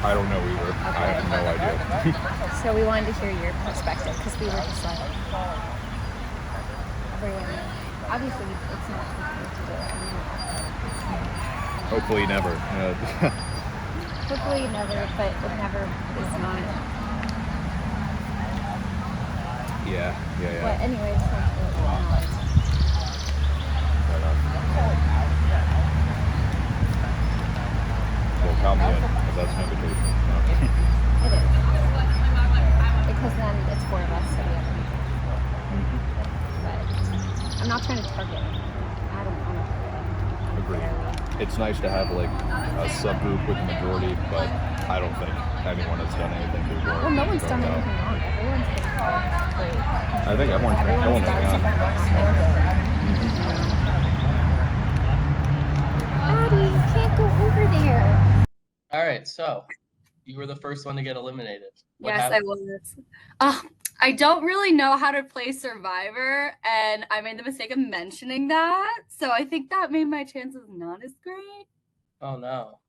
I don't know either. Okay. I have no idea. So we wanted to hear your perspective because we were just like, everyone, obviously it's not easy to do it. Hopefully never. Hopefully never, but it never is not. Yeah. But anyway, it's not really not. Well, count me in, because that's an invitation. It is. Because then it's 4 of us, so we have to be But I'm not trying to target. I don't want to target. Agreed. It's nice to have a subgroup with the majority, but I don't think anyone has done anything to Well, no one's done anything wrong. Everyone's been great. I think everyone's Everyone's done something wrong. Daddy, you can't go over there. All right, so you were the first one to get eliminated. What Yes, happened? I was. I don't really know how to play Survivor, and I made the mistake of mentioning that. So I think that made my chances not as great. Oh no.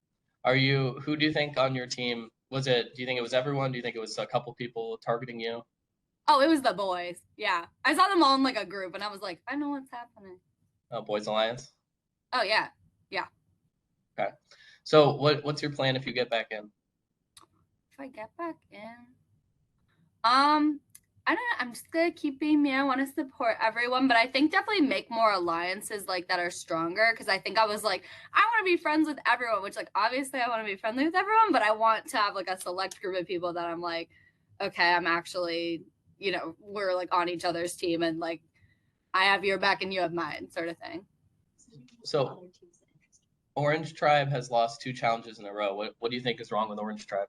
Who do you think on your team, do you think it was everyone? Do you think it was a couple people targeting you? Oh, it was the boys. Yeah. I saw them all in a group, and I was like, I know what's happening. Oh, Boys Alliance? Oh, yeah. Yeah. Okay. So what's your plan if you get back in? If I get back in, I don't know. I'm just gonna keep being me. I want to support everyone, but I think definitely make more alliances that are stronger. Because I think I was like, I want to be friends with everyone, which obviously I want to be friendly with everyone, but I want to have a select group of people that I'm like, okay, I'm actually, we're on each other's team, and I have your back and you have mine, sort of thing. So Orange Tribe has lost 2 challenges in a row. What do you think is wrong with Orange Tribe?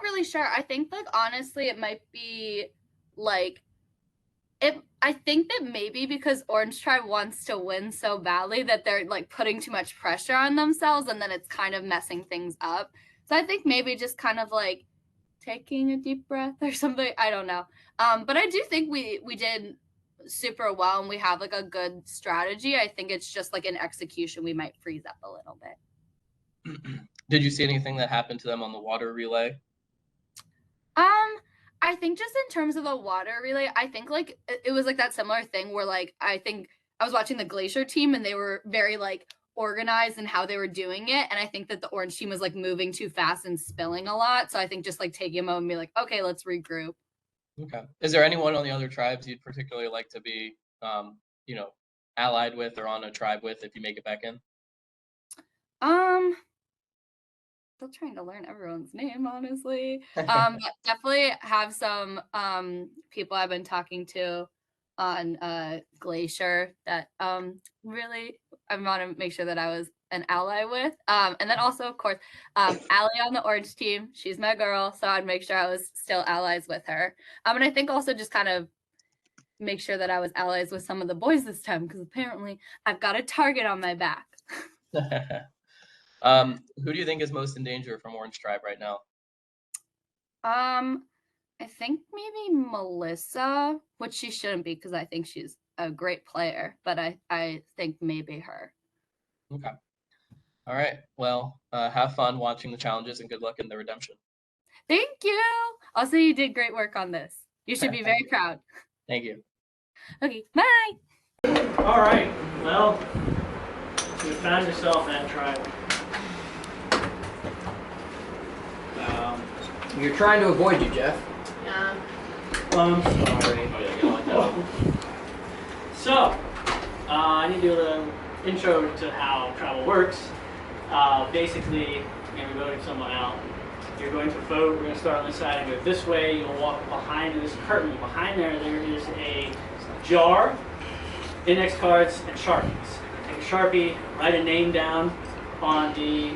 really sure. I think like honestly it might be like I think that maybe because Orange Tribe wants to win so badly that they're like putting too much pressure on themselves and then it's kind of messing things up. So I think maybe just kind of like taking a deep breath or something. I don't know. But I do think we did super well and we have like a good strategy. I think it's just like in execution we might freeze up a little bit. Did you see anything that happened to them on the water relay? I think just in terms of the water relay, I think like it was like that similar thing where like I think I was watching the Glacier team and they were very like organized in how they were doing it. And I think that the Orange team was like moving too fast and spilling a lot. So I think just like taking a moment and be like, okay, let's regroup. Okay. Is there anyone on the other tribes you'd particularly like to be, you know, allied with or on a tribe with if you make it back in? Still trying to learn everyone's name, honestly. But definitely have some people I've been talking to on Glacier that really I want to make sure that I was an ally with. And then also, of course, Allie on the Orange team. She's my girl, so I'd make sure I was still allies with her. And I think also just kind of make sure that I was allies with some of the boys this time because apparently I've got a target on my back. Who do you think is most in danger from Orange Tribe right now? I think maybe Melissa, which she shouldn't be because I think she's a great player, but I think maybe her. Okay. All right. Well, have fun watching the challenges and good luck in the redemption. Thank you. Also, you did great work on this. You should be very proud. Thank you. Okay, bye. All right. Well, you found yourself that tribe. You're trying to avoid you, Jeff. Yeah. Well, I'm sorry. So, I need to do a little intro to how travel works. Basically, you're going to be voting someone out. You're going to vote. We're going to start on this side and go this way. You'll walk behind this curtain. Behind there is a jar, index cards, and Sharpies. Take a Sharpie, write a name down on the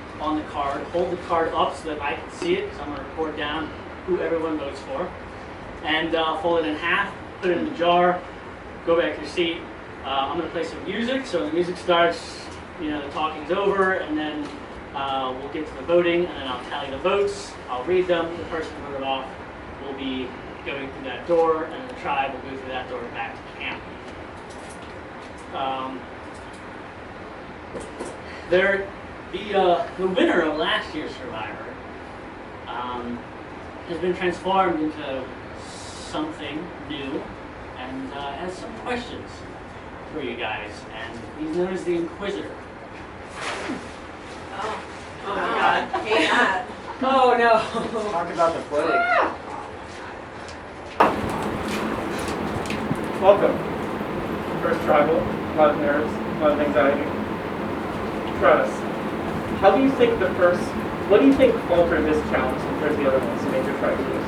card. Hold the card up so that I can see it, because I'm going to record down who everyone votes for. And fold it in half, put it in the jar, go back to your seat. I'm going to play some music, so when the music starts, you know, the talking's over, and then we'll get to the voting, and then I'll tally the votes, I'll read them, the person who voted off will be going through that door, and the tribe will go through that door back to camp. The winner of last year's Survivor has been transformed into something new and has some questions for you guys. And he's known as the Inquisitor. Oh my God! Hate that. Oh no! Talk about the plague. Welcome. First tribal, a lot of nerves, a lot of anxiety. Trust. What do you think altered this challenge compared to the other ones to make your tribe lose?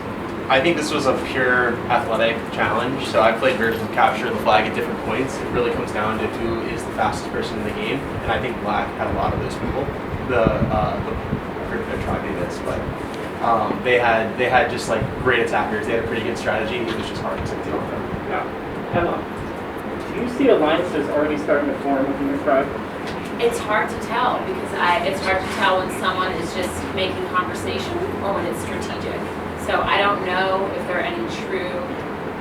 I think this was a pure athletic challenge. So I played versions of capture the flag at different points. It really comes down to who is the fastest person in the game, and I think Black had a lot of those people. I forget their tribe it is, but they had just like great attackers. They had a pretty good strategy. It was just hard to deal with them. Yeah. Emma, do you see alliances already starting to form within your tribe? It's hard to tell because it's hard to tell when someone is just making conversation or when it's strategic. So I don't know if there are any true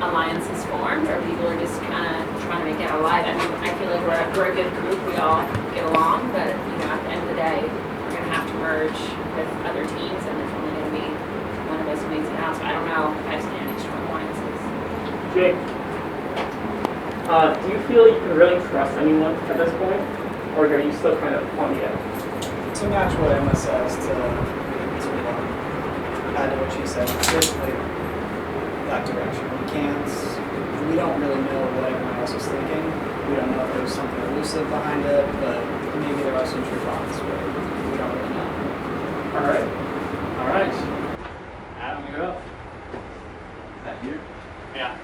alliances formed or people are just kind of trying to make it alive. I mean, I feel like we're a good group. We all get along, but you know, at the end of the day, we're going to have to merge with other teams, and it's only going to be one of us who makes it out. So I don't know if I've seen any strong alliances. Jake, do you feel you can really trust anyone at this point? Or are you still kind of on the edge? To match what Emma says, to add to what she said, basically that direction. We don't really know what everyone else is thinking. We don't know if there's something elusive behind it, but maybe there are some true thoughts, but we don't really know. All right. Adam, you're up. That here? Yeah.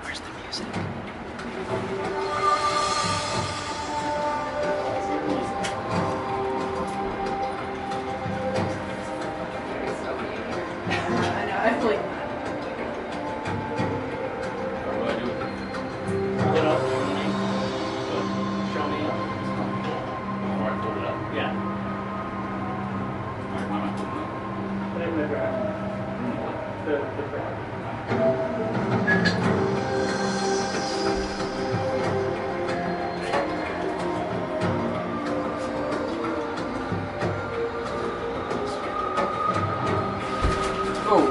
Where's the music? the crowd. Oh,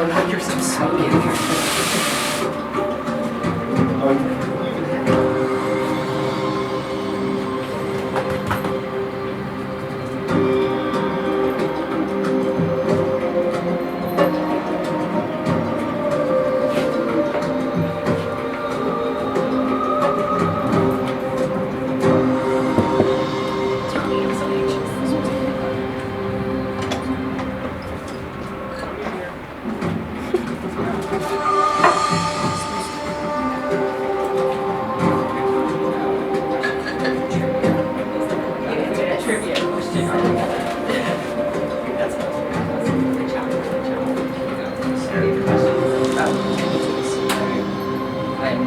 no, you're some sodium.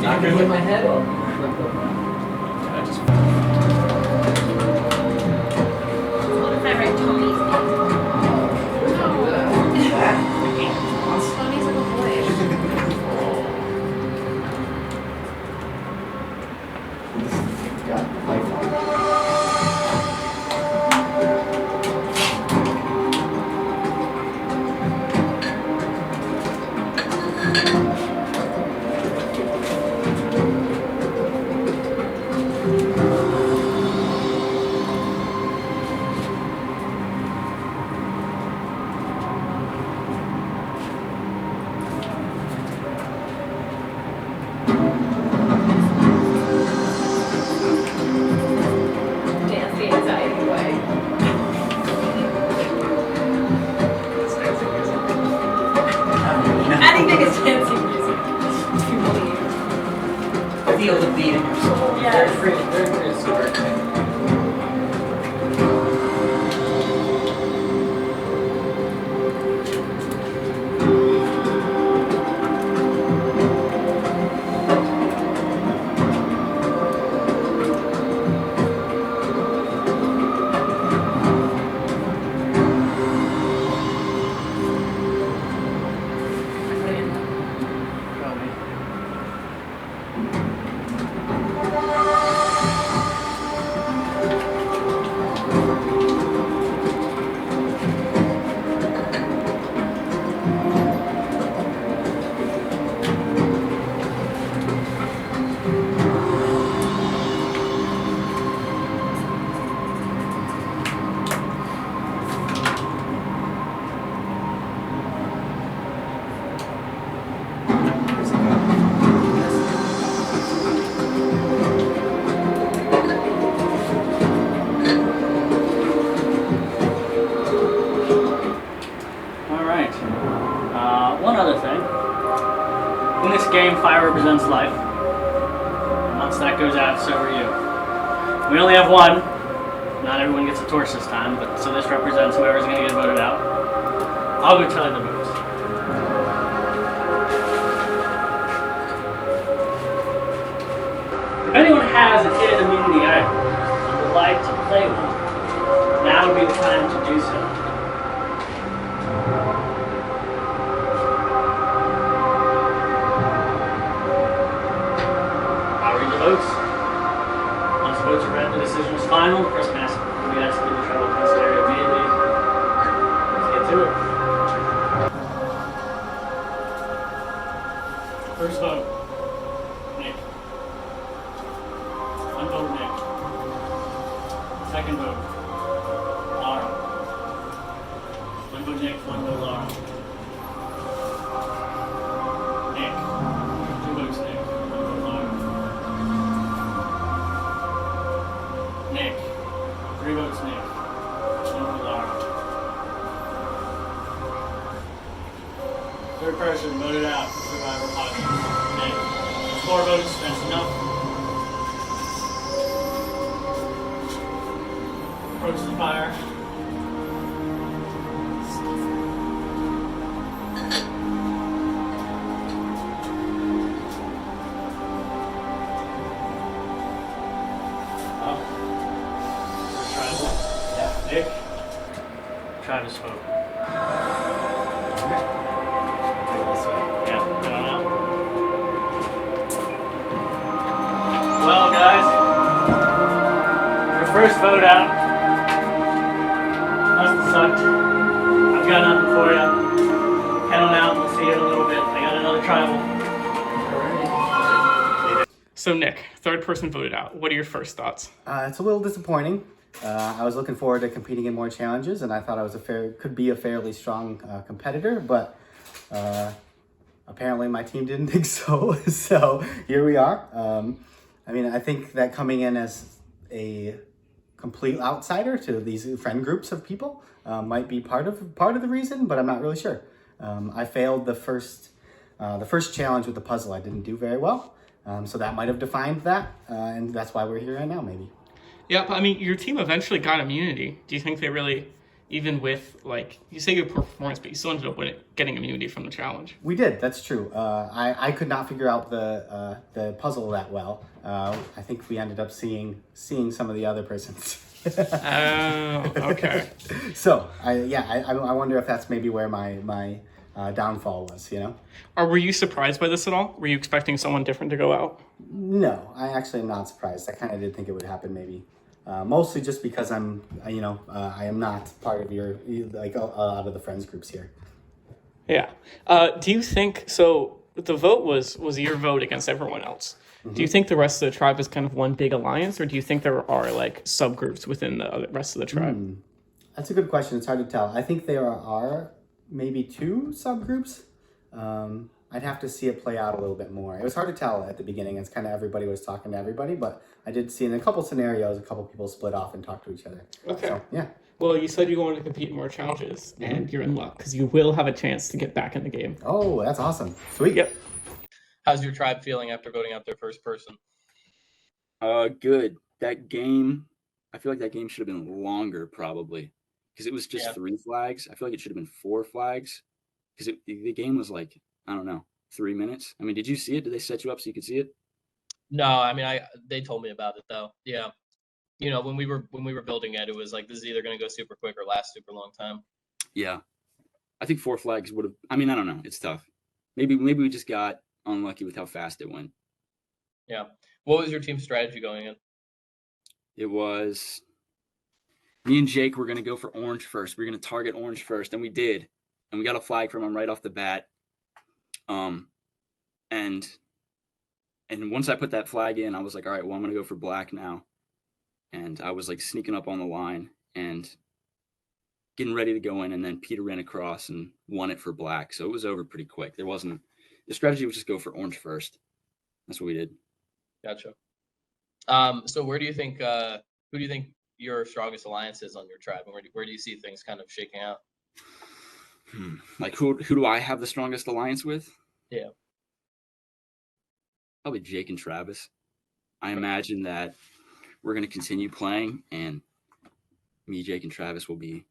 Not gonna hit my head. What if I write Tony's name? Tony's like a boy. Dance the anxiety away. Anything is dancing music. If you believe. Feel the beat in your soul. Yes. Very free spirit. One other thing. In this game, fire represents life. And once that goes out, so are you. We only have one. Not everyone gets a torch this time, but so this represents whoever's going to get voted out. I'll go tally the votes. If anyone has a hidden immunity item and would like to play one, now would be the time to do so. I'll read the votes. Once the votes are read, the decision is final. The person has to be asked to do the trouble necessary immediately. Let's get to it. First vote. Nick. One vote, Nick. Second vote. Laura. One vote, Nick. One vote, Laura. Nick. Two votes, Nick. One vote, Laura. Nick. Three votes, Nick. One vote, Laura. Third person voted out. Survivor pilot. Nick. 4 votes. That's enough. Approach the fire. Travis. Yeah. Nick. Travis vote. Yeah, I don't know. Well, guys, your first vote out. Must have sucked. I've got nothing for you. Head on out. We'll see you in a little bit. I got another tribal. So Nick, third person voted out. What are your first thoughts? It's a little disappointing. I was looking forward to competing in more challenges, and I thought I was could be a fairly strong competitor, but apparently my team didn't think so. So here we are. I mean, I think that coming in as a complete outsider to these friend groups of people might be part of the reason, but I'm not really sure. I failed the first challenge with the puzzle. I didn't do very well. So that might have defined that, and that's why we're here right now, maybe. Yeah, but I mean, your team eventually got immunity. Do you think they really, even with, like, you say your performance, but you still ended up getting immunity from the challenge? We did, that's true. I could not figure out the puzzle that well. I think we ended up seeing some of the other persons. Oh, okay. So, I wonder if that's maybe where my downfall was, you know? Or were you surprised by this at all? Were you expecting someone different to go out? No, I actually am not surprised. I kind of did think it would happen maybe. Mostly just because I am not part of your, like, a lot of the friends groups here. Yeah. Do you think, so the vote was your vote against everyone else. Mm-hmm. Do you think the rest of the tribe is kind of one big alliance, or do you think there are, like, subgroups within the rest of the tribe? That's a good question. It's hard to tell. I think there are maybe 2 subgroups. I'd have to see it play out a little bit more. It was hard to tell at the beginning. It's kind of everybody was talking to everybody, but I did see in a couple scenarios, a couple people split off and talk to each other. Okay. So, yeah. Well, you said you wanted to compete in more challenges, and you're in luck, because you will have a chance to get back in the game. Oh, that's awesome. Sweet. Yep. How's your tribe feeling after voting out their first person? Good. That game, I feel like that game should have been longer probably, because it was just 3 flags. I feel like it should have been 4 flags, because the game was like, I don't know, 3 minutes. I mean, did you see it? Did they set you up so you could see it? No, I mean, they told me about it though. Yeah, you know, when we were building it, it was like, this is either going to go super quick or last super long time. Yeah, I think 4 flags would have. I mean, I don't know. It's tough. Maybe we just got unlucky with how fast it went. Yeah. What was your team's strategy going in? It was me and Jake were going to go for orange first. We were going to target orange first, and we did, and we got a flag from him right off the bat. And once I put that flag in, I was like, all right, well, I'm going to go for black now. And I was like sneaking up on the line and getting ready to go in. And then Peter ran across and won it for black. So it was over pretty quick. The strategy was just go for orange first. That's what we did. Gotcha. So who do you think your strongest alliance is on your tribe? And where do you see things kind of shaking out? Like who do I have the strongest alliance with? Yeah. Probably Jake and Travis. I imagine that we're going to continue playing, and me, Jake, and Travis will be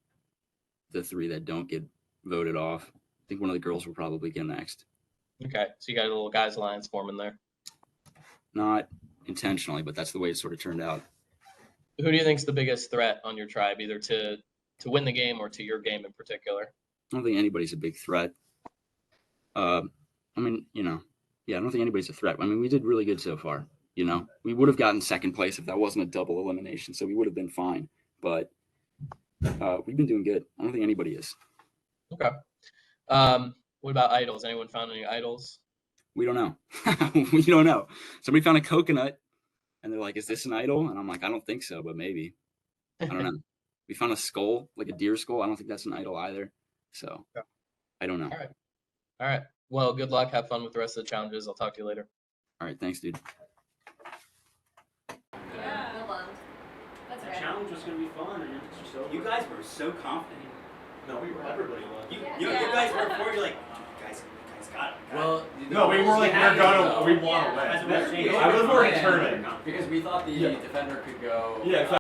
the 3 that don't get voted off. I think one of the girls will probably get next. Okay, so you got a little guys alliance forming there. Not intentionally, but that's the way it sort of turned out. Who do you think's the biggest threat on your tribe, either to win the game or to your game in particular? I don't think anybody's a big threat. I mean, I don't think anybody's a threat. I mean, we did really good so far. We would have gotten second place if that wasn't a double elimination, so we would have been fine. But we've been doing good. I don't think anybody is. Okay. What about idols? Anyone found any idols? We don't know. We don't know. Somebody found a coconut, and they're like, "Is this an idol?" And I'm like, "I don't think so, but maybe." I don't know. We found a skull, like a deer skull. I don't think that's an idol either. So I don't know. All right. Well, good luck. Have fun with the rest of the challenges. I'll talk to you later. All right. Thanks, dude. Yeah. That's right. Challenge was going to be fun, and it's just over. You guys were so confident. No, we were. Everybody was. You guys were before. You're like, guys got it. Well, no, we were like, we want to win. I was more determined because we thought the defender could go. Yeah. Exactly.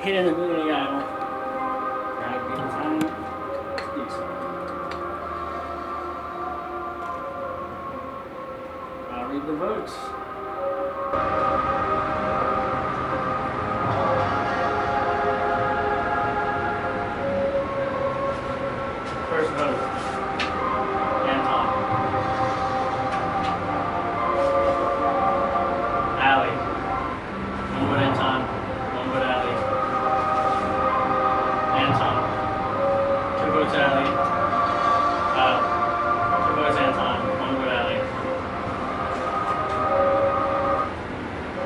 hidden immunity idol. Drag people down. I'll read the votes. First vote. Anton. Allie. One vote Anton. One vote Allie. Anton. 2 votes Allie. 2 votes Anton. 1 vote Allie.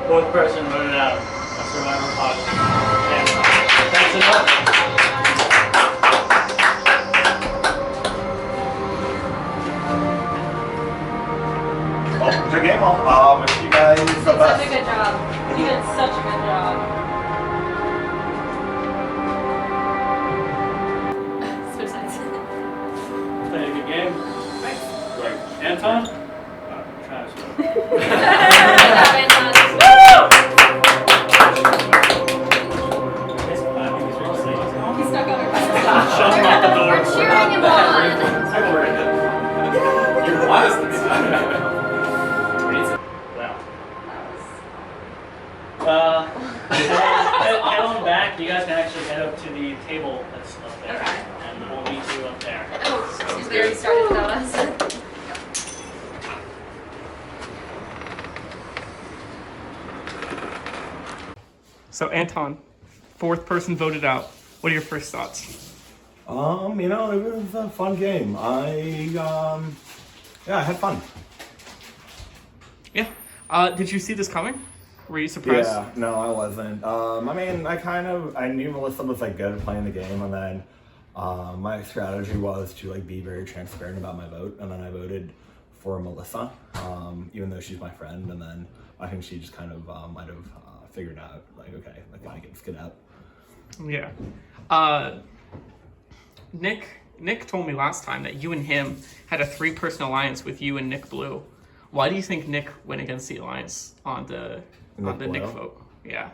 Fourth person voted out. A survivor positive. Anton. That's enough. Good game. Wish you guys You did the best. such a good job. You did such a good job. Switch sides. Played a good game. Thanks. Great. Anton? Travis. Good job, Anton. He's stuck on her. Shut him out the door. We're cheering him on. You're wise. Head on back. You guys can actually head up to the table that's up there, and we'll meet you up there. Oh, we already started without us. So Anton, fourth person voted out. What are your first thoughts? It was a fun game. I had fun. Yeah. Did you see this coming? Were you surprised? Yeah, no, I wasn't. I knew Melissa was good at playing the game, and then my strategy was to be very transparent about my vote, and then I voted for Melissa, even though she's my friend, and then I think she just kind of might have figured out okay, I can skid out. Yeah. Nick told me last time that you and him had a 3-person alliance with you and Nick Blue. Why do you think Nick went against the alliance on the Nick vote? Yeah.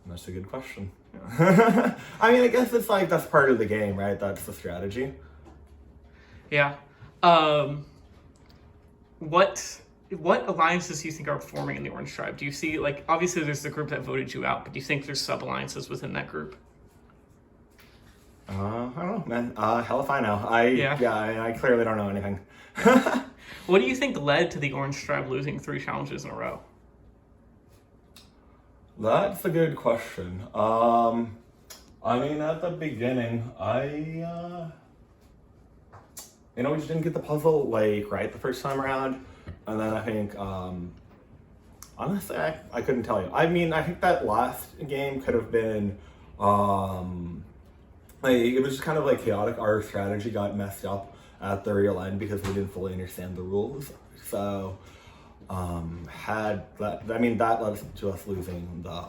That's a good question. Yeah. I guess it's that's part of the game, right? That's the strategy. Yeah. What alliances do you think are forming in the Orange Tribe? Do you see, obviously there's the group that voted you out, but do you think there's sub-alliances within that group? I don't know, man. Hell if I know. I clearly don't know anything. What do you think led to the Orange Tribe losing 3 challenges in a row? That's a good question. At the beginning, we just didn't get the puzzle right the first time around, and then I think, honestly, I couldn't tell you. I think that last game could have been, it was just kind of chaotic. Our strategy got messed up at the real end because we didn't fully understand the rules. So, that led to us losing the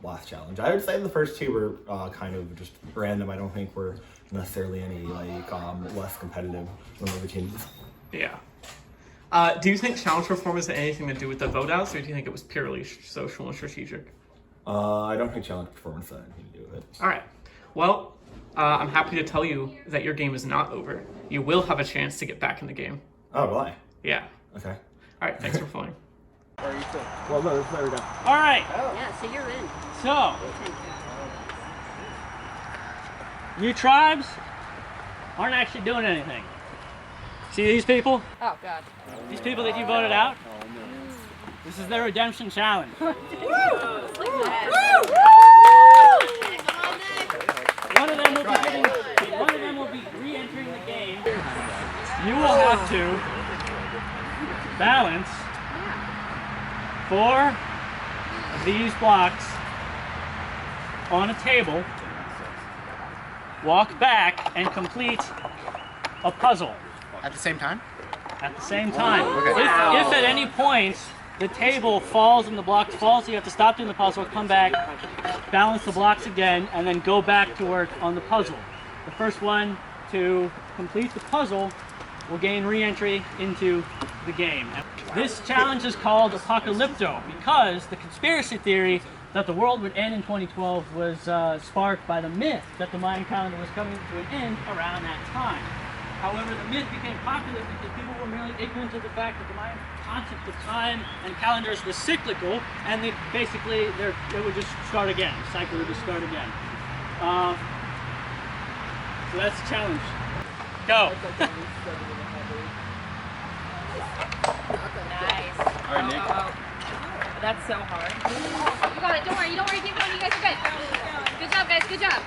last challenge. I would say the first 2 were kind of just random. I don't think we're necessarily any less competitive than the other teams. Yeah. Do you think challenge performance had anything to do with the vote outs, or do you think it was purely social and strategic? I don't think challenge performance had anything to do with it. All right. Well, I'm happy to tell you that your game is not over. You will have a chance to get back in the game. Oh, will I? Yeah. Okay. All right. Thanks for playing. Well, no, there we go. All right. Yeah, so you're in. So, you tribes aren't actually doing anything. See these people? Oh, God. These people that you voted out? This is their redemption challenge. One of them will be re-entering the game. You will have to balance 4 of these blocks on a table, walk back, and complete a puzzle. At the same time? At the same time. Okay. If at any point the table falls and the blocks fall, so you have to stop doing the puzzle, come back, balance the blocks again, and then go back to work on the puzzle. The first one to complete the puzzle will gain re-entry into the game. This challenge is called Apocalypto because the conspiracy theory that the world would end in 2012 was sparked by the myth that the Mayan calendar was coming to an end around that time. However, the myth became popular because people were merely ignorant of the fact that the Mayan concept of time and calendars was cyclical, and they basically it would just start again. The cycle would just start again. So that's the challenge. Go. Nice. All right, Nick. That's so hard. You got it. Don't worry. Keep going. You guys are good. Good job, guys. Good job.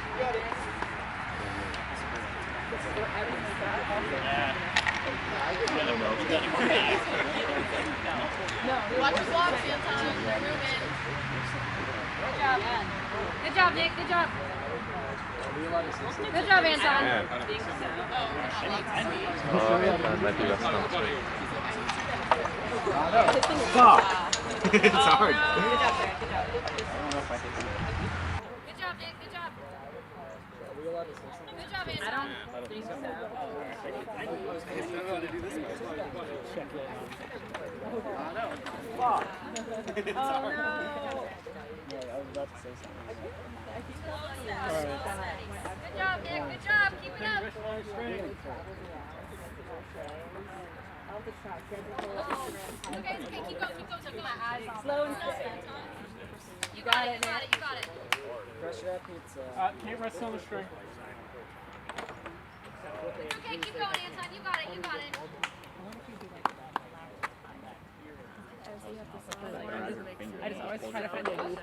Watch your vlogs, Anton. They're moving. Good job, Nick. Good job. Good job, Anton. Stop. It's hard. Good job, Nick. Good job. Good job, Anton. I don't think so. It's hard. Yeah, I was about to say something. Good job, Nick. Good job. Keep it up. Okay, keep going. Slow and steady. You got it. Pressure that pizza. Can't rest on the string. Okay, keep going, Anton. You got it. I just always try to find a loophole.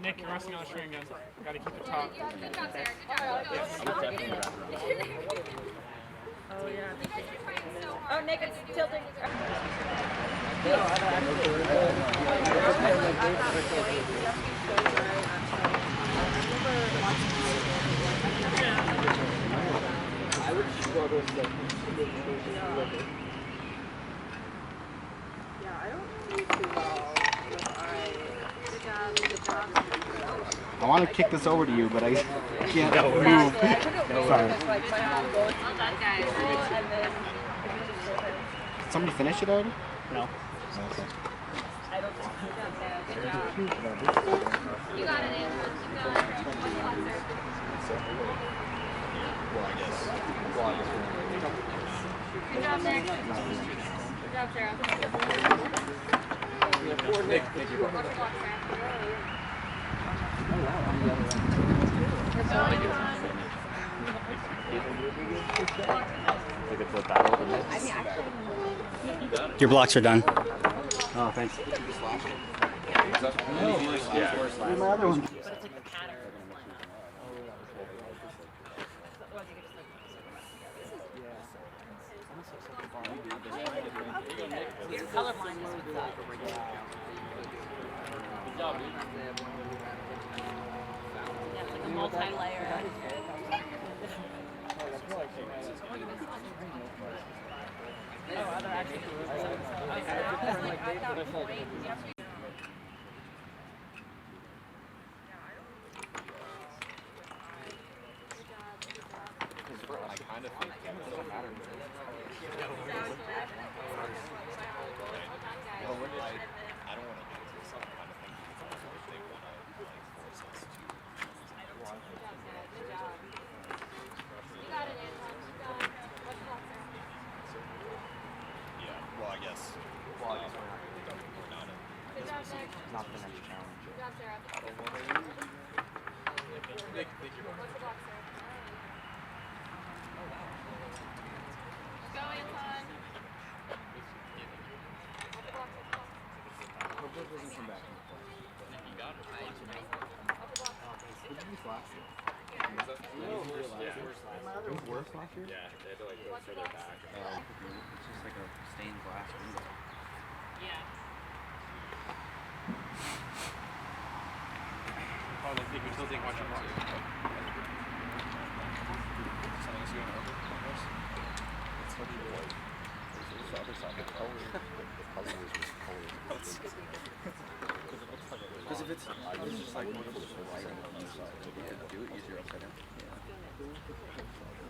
Nick, you're resting on the string again. Gotta keep it taut. Good job, Sarah. Good job. Oh yeah. You guys are trying so hard. Oh, Nick, it's tilting. I would struggle with Yeah, I don't do too well. Good job. I want to kick this over to you, but I can't move. Sorry. Did somebody finish it already? No. Okay. You got it, Anton. Keep going. Good job, Nick. Good job, Sarah. Nick, thank you. Your blocks are done. Oh, thanks. Yeah. My other one. But it's like the pattern. It's colorblind. Good job, dude. Yeah, it's like a multi-layer. I kind of think it doesn't matter. I don't want to get into some kind of thing if they want to force us to. You got it, Anton. Keep going. What's the box, Sarah? Yeah, well, I guess we're not in. Good job, Nick. Not the next challenge. Good job, Sarah. Nick, thank you. What's the box, Sarah? Go, Anton. Doesn't come back. You got it. Did you use last year? Yeah. It was worse last year? Yeah, they had to like go further back. It's just like a stained glass window. Yeah. Probably think you're still watching Something else you want to open? It's what you avoid. It's the other side. The color. The puzzle is just color. Because if it's just like one of those right on the side, do it easier upside down.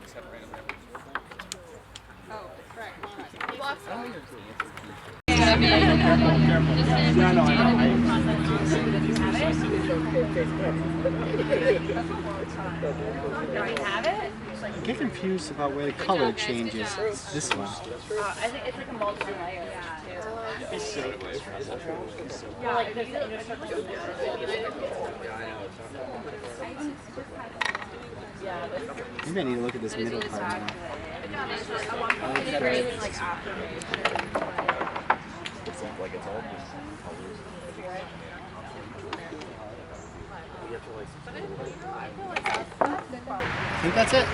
Just have random numbers. Oh, correct. Blocks I don't are. think there's the answer. Yeah, no, I know. it? I get confused about where the color changes. This one. I think it's like a multiple layer. Yeah. Like there's Maybe I need to look at this middle part now. Like it's all just colors. I think that's it.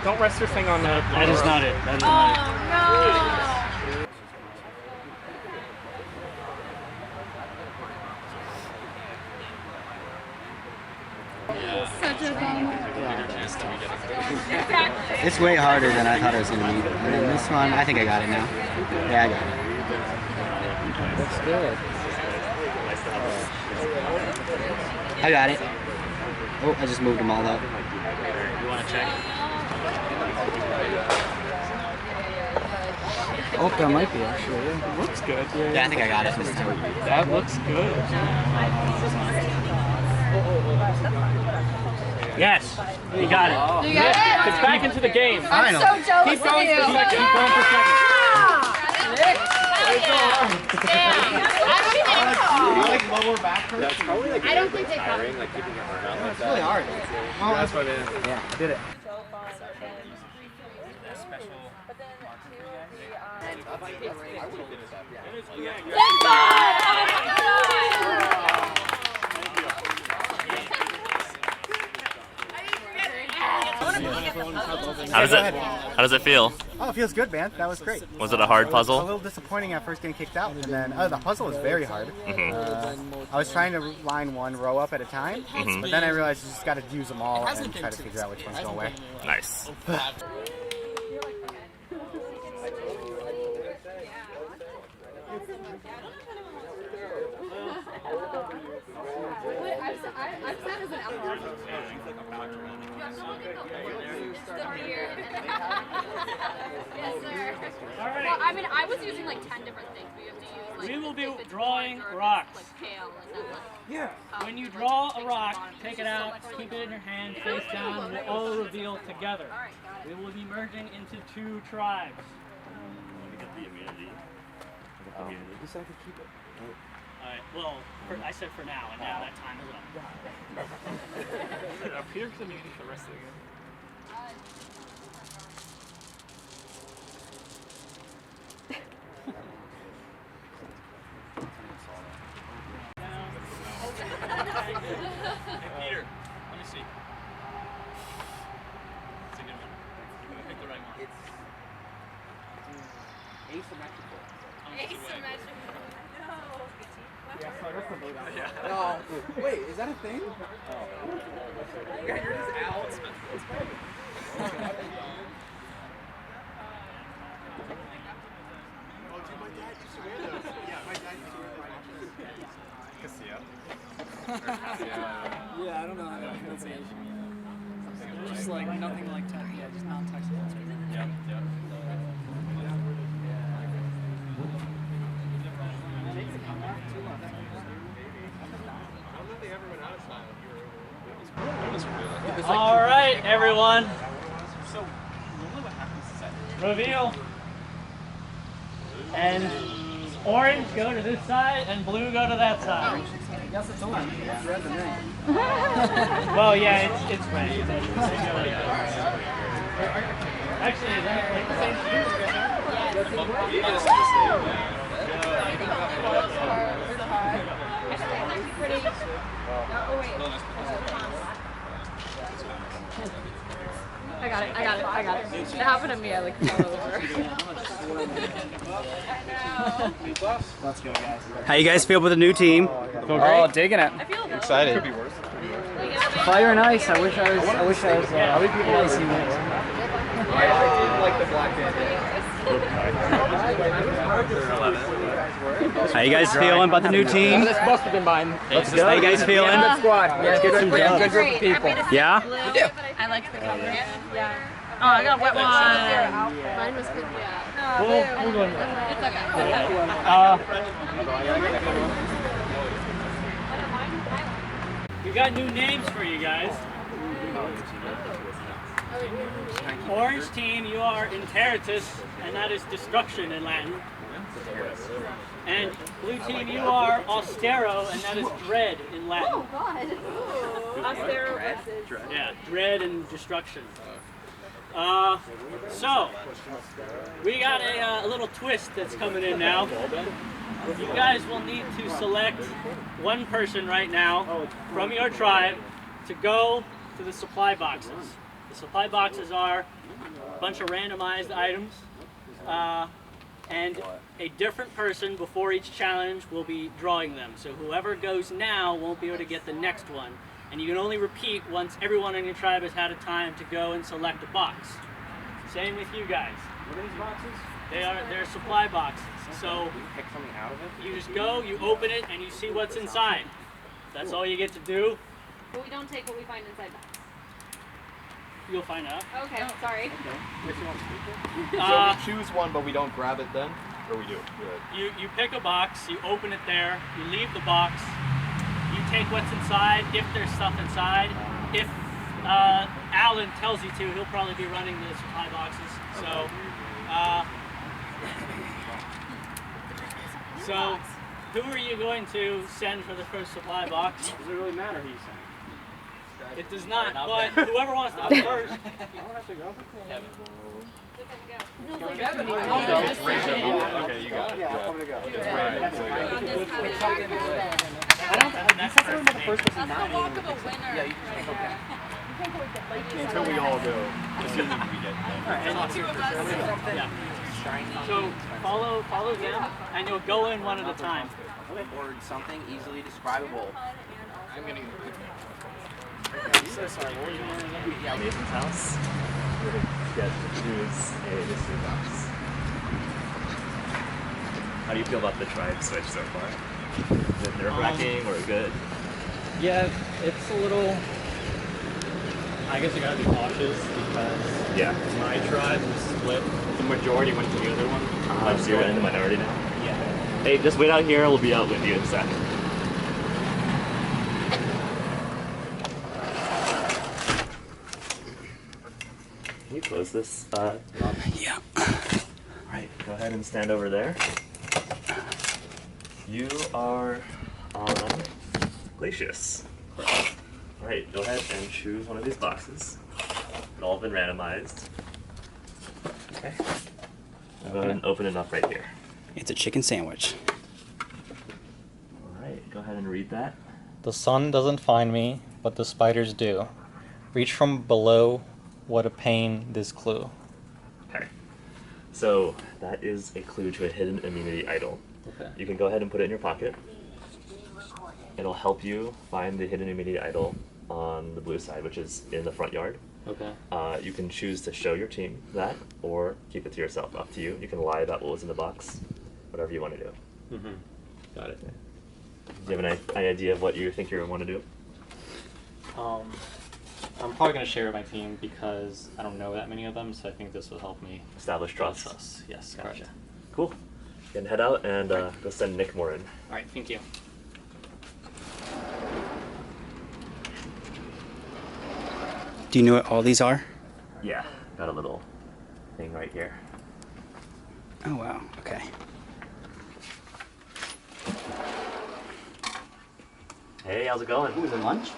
Don't rest your thing on that. That is not it. That is not it. Such a bummer. It's way harder than I thought it was going to be. And then this one, I think I got it now. Yeah, I got it. Looks good. I got it. Oh, I just moved them all up. You want to check? Oh, that might be actually. Yeah. It looks good. Yeah, I think I got it this time. That looks good. Yes, you got it. You got it? It's back into the game. I'm so jealous Keep going of you. for second. Keep going for second. That's probably like I don't think they tiring, like keeping your arm out like It's that. really hard. Well, that's what it is. Yeah, I did it. Thank God! Oh my How does it feel? Oh, it feels good, man. That was great. Was it a hard puzzle? A little disappointing at first getting kicked out, and then the puzzle was very hard. I was trying to line one row up at a time, but then I realized you just got to use them all and try to figure out which ones go where. Nice. I'm sad as an alcohol. Yes, sir. Well, I mean, I was using like 10 different things. We have to use like. We will be drawing rocks. Like kale and then like. Yeah. When you draw a rock, take it out, keep it in your hand, face down, we'll all reveal together. We will be merging into 2 tribes. We get the immunity. Just so I could keep it. Alright, well, I said for now, and now that time is up. Peter gets immunity for the rest of the game. Hey, Peter, let me see. It's a good one. I'm gonna pick the right one. It's asymmetrical. Asymmetrical. No. Wait, is that a thing? Oh. Yeah, you're just out. Yeah, I don't know how to pronunciation. Just like nothing like tech. Yeah, just non-technical. Yeah. All right, everyone. Reveal. And orange go to this side, and blue go to that side. Yes, it's orange. It's red and red. Well, yeah, it's red. Actually, is that like the same I got it. It happened to me. I like fell over. Let's go, guys. How you guys feel with the new team? Oh, digging it. Excited. Could be worse. Fire and ice. I wish I was. How many people ice you went? I did like the black How you guys feeling about the new team? This must have been mine. Let's go. How you guys feeling? Good squad. Let's get some good group of people. Yeah? I like the color. Yeah. I got a wet one. Mine was good, yeah. We'll go in there. We got new names for you guys. Orange team, you are Interitus, and that is destruction in Latin. And blue team, you are Austero, and that is dread in Latin. Oh, God. Austero versus. Yeah, dread and destruction. So, we got a little twist that's coming in now. You guys will need to select one person right now from your tribe to go to the supply boxes. The supply boxes are a bunch of randomized items, and a different person before each challenge will be drawing them. So whoever goes now won't be able to get the next one. And you can only repeat once everyone in your tribe has had a time to go and select a box. Same with you guys. What are these boxes? They're supply boxes. So you pick something out of it? you just go, you open it, and you see what's inside. That's all you get to do. But we don't take what we find inside that. You'll find out. Okay, sorry. So we choose one, but we don't grab it then? Or we do? You pick a box, you open it there, you leave the box, you take what's inside, if there's stuff inside. If Alan tells you to, he'll probably be running the supply boxes. So who are you going to send for the first supply box? Does it really matter who you send? It does not, but whoever wants to go first. I don't have to go. Kevin. Okay, you got it. Yeah, I'm gonna go. I don't. You said something about the first person not That's the walk of a winner. Yeah, you can't go back. Until we all go. Assuming we get So follow them, and you'll go in one at a time. Or something easily describable. I'm gonna. I'm so sorry. What was your name? Yeah, Nathan's house. We're gonna get to choose a mystery box. How do you feel about the tribe switch so far? Is it nerve-wracking or good? Yeah, it's a little. I guess I gotta be cautious because my tribe was split. The majority went to the other one. So you're in the minority now? Yeah. Hey, just wait out here. We'll be out with you in a sec. Can you close this? Yeah. Alright, go ahead and stand over there. You are on Glacius. Alright, go ahead and choose one of these boxes. They've all been randomized. Okay. Go ahead and open it up right here. It's a chicken sandwich. Alright, go ahead and read that. The sun doesn't find me, but the spiders do. Reach from below, what a pain this clue. Okay. So that is a clue to a hidden immunity idol. Okay. You can go ahead and put it in your pocket. It'll help you find the hidden immunity idol on the blue side, which is in the front yard. Okay. You can choose to show your team that, or keep it to yourself. Up to you. You can lie about what was in the box, whatever you want to do. Mm-hmm. Got it. Do you have an idea of what you think you want to do? I'm probably gonna share with my team because I don't know that many of them, so I think this will help me establish trust. Yes, Gotcha. correct. Cool. You can head out and go send Nick more in. All right, thank you. Do you know what all these are? Yeah, got a little thing right here. Oh wow. Okay. Hey, how's it going? Was it lunch?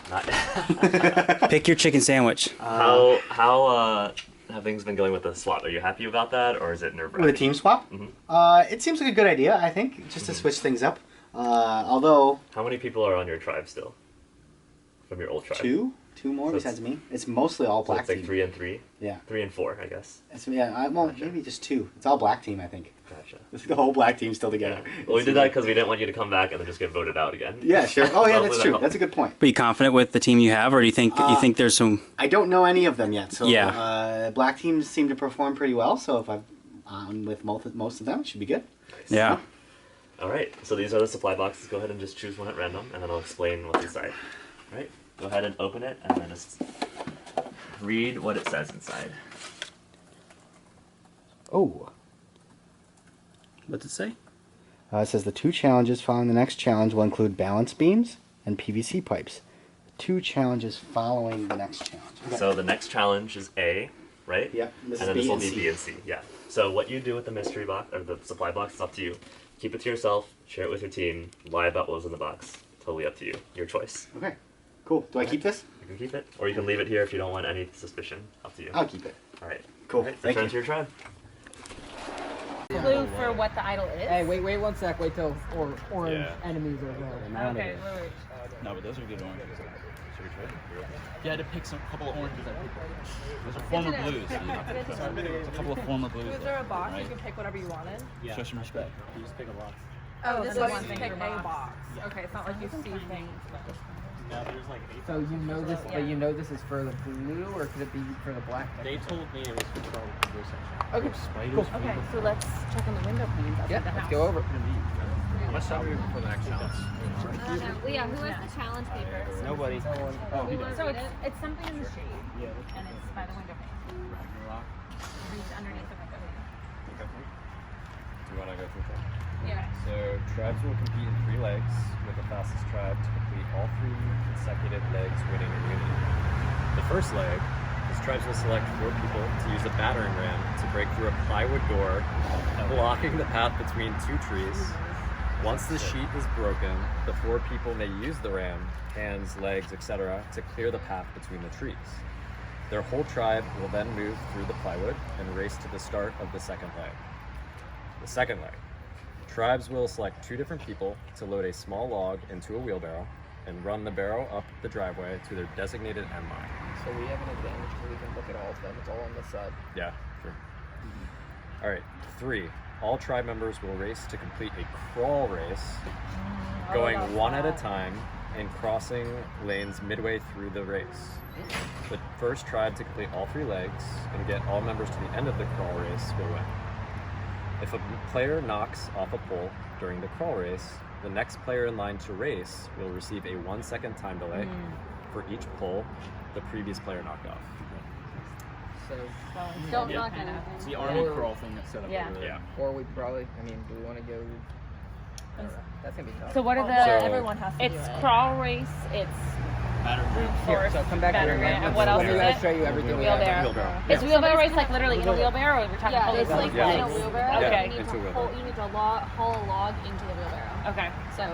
Not. Pick your chicken sandwich. How have things been going with the swap? Are you happy about that, or is it nerve-wracking? With a team swap? Mm-hmm. It seems like a good idea, I think, just to switch things up. Although... How many people are on your tribe still? From your old tribe? Two more So besides me. It's mostly all black it's like team. 3 and 3? Yeah. 3 and 4, I guess. So, yeah, well, maybe just 2. It's all black team, I think. Gotcha. The whole black team's still together. Yeah. Well, we did that because we didn't want you to come back and then just get voted out again. Yeah, sure. Oh, yeah, So that's hopefully true. that That's a good point. Are you confident with the team you have, or do you think there's some? I don't know any of them yet, so Yeah. Black teams seem to perform pretty well. So if I'm on with most of them, it should be good. Yeah. All right. So these are the supply boxes. Go ahead and just choose one at random, and then I'll explain what's inside. All right. Go ahead and open it, and then just read what it says inside. Oh. What's it say? It says the 2 challenges following the next challenge will include balance beams and PVC pipes. 2 challenges following the next challenge. Okay. So the next challenge is A, right? Yep. And then this will be B and C. Yeah. So what you do with the mystery box or the supply box is up to you. Keep it to yourself. Share it with your team. Lie about what was in the box. Totally up to you. Your choice. Okay. Cool. Do I keep this? You can keep it, or you can leave it here if you don't want any suspicion. Up to you. I'll keep it. All right. Cool. All right, Thank return you. to your tribe. Clue for what the idol is? Hey, wait 1 sec. Wait till orange Yeah. enemies are available. Okay, wait. No, but those are good oranges. Should we try? Yeah, I had to pick a couple of oranges. Those are former blues. It's a couple of former blues. Was there a box right? you could pick whatever you wanted? Yeah. Show some respect. You just pick a box. Oh, this so is you one pick thing a for box. Okay, it's not like you see things. Yeah, there's like 8. So you know this, but you know this is for the blue, or could it be for the black? They told me it was for the blue section. Okay, Spiders. cool. Okay, so let's check on the window panes outside Yeah, the house. let's go over. How much time do we have for the next challenge? Yeah, who has the challenge paper? Nobody. Oh, he does. So it's something in the shade, and it's by the window pane. Reach underneath the window pane. Okay. Do you want to go through that? Yeah. So tribes will compete in 3 legs, with the fastest tribe to complete all 3 consecutive legs winning immunity. The first leg, these tribes will select 4 people to use a battering ram to break through a plywood door, blocking the path between 2 trees. Once the sheet is broken, the 4 people may use the ram, hands, legs, etc., to clear the path between the trees. Their whole tribe will then move through the plywood and race to the start of the second leg. The second leg. Tribes will select 2 different people to load a small log into a wheelbarrow and run the barrow up the driveway to their designated end line. So we have an advantage because we can look at all of them. It's all on this side. Yeah, sure. All right, 3. All tribe members will race to complete a crawl race, going one at a time and crossing lanes midway through the race. The first tribe to complete all 3 legs and get all members to the end of the crawl race will win. If a player knocks off a pole during the crawl race, the next player in line to race will receive a 1-second time delay for each pole the previous player knocked off. So Don't knock it. It's the army crawl thing that's set up Yeah. over there. Yeah. Or we probably, I mean, do we want to go? That's gonna be tough. So what are the? Everyone has to It's do it. crawl race. It's brute Here, force. so come back battering here. ram, and what else Let is me it? show you everything we have. Wheelbarrow. Is wheelbarrow race like literally in a wheelbarrow, or we're talking Yeah, fully it's like Yeah. in a wheelbarrow. Okay. You need Into to a wheelbarrow. haul a log into the wheelbarrow. Okay. So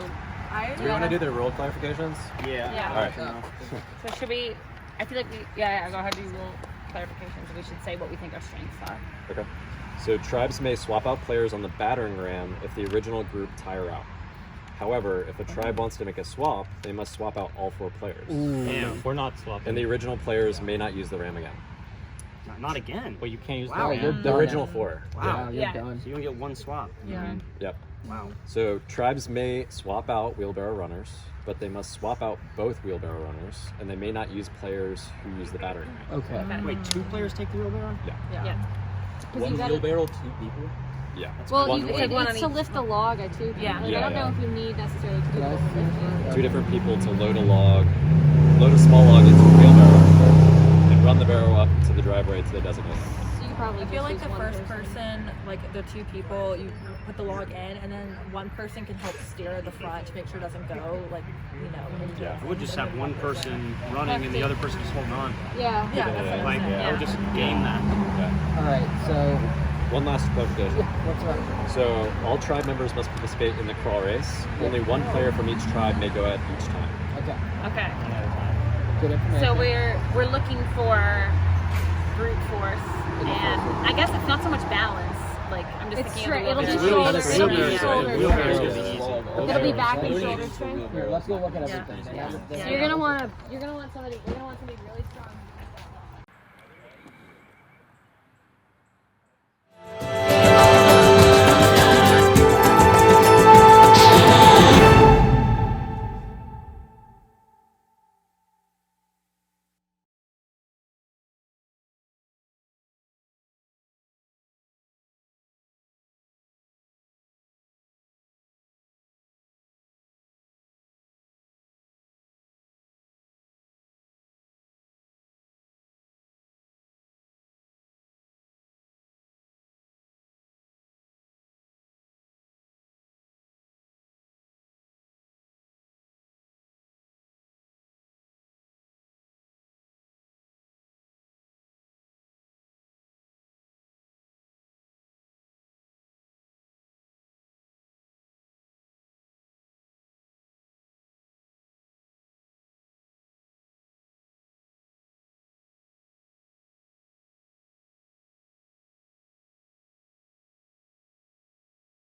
Do we want to do the role clarifications? Yeah. All right. So should we? I feel like we. Yeah. Go ahead. Do rule clarifications. We should say what we think our strengths are. Okay. So tribes may swap out players on the battering ram if the original group tire out. However, if a tribe wants to make a swap, they must swap out all 4 players. Damn, we're not swapping. And the original players may not use the ram again. Not again. Well, you can't use Wow, the you're ram. The original 4. Wow, you're Yeah. done. So you only get 1 swap. Yeah. Yep. Wow. So tribes may swap out wheelbarrow runners, but they must swap out both wheelbarrow runners, and they may not use players who use the battering ram. Okay. Wait, 2 players take the wheelbarrow? Yeah. Yeah. One wheelbarrow, 2 people? Yeah. well, One- it needs to lift the log at 2 people. Yeah. Like, Yeah, I don't know yeah. if you need necessarily 2 people to lift it. 2 different people to load a small log into a wheelbarrow and run the barrow up to the driveway to the designated. So you probably I feel just like use the one first person, like the 2 people, you put the log in, and then one person can help steer the front to make sure it doesn't go, like, you know. Yeah. I would just have one person running and the other person just holding on. Yeah. Yeah, that's what I'm Like, saying. I would just game that. All right. So One last clarification. what's up? So all tribe members must participate in the crawl race. Only 1 player from each tribe may go at each time. Okay. Okay. Good information. So we're looking for brute force, and I guess it's not so much balance. Like I'm just It's thinking straight. of the It'll be wheelbarrow. shoulder. Wheelbarrow's Shoulder. gonna be easy. It'll be back and shoulder strength. Here, let's go look at Yeah. everything. Yeah. So you're gonna want somebody really strong.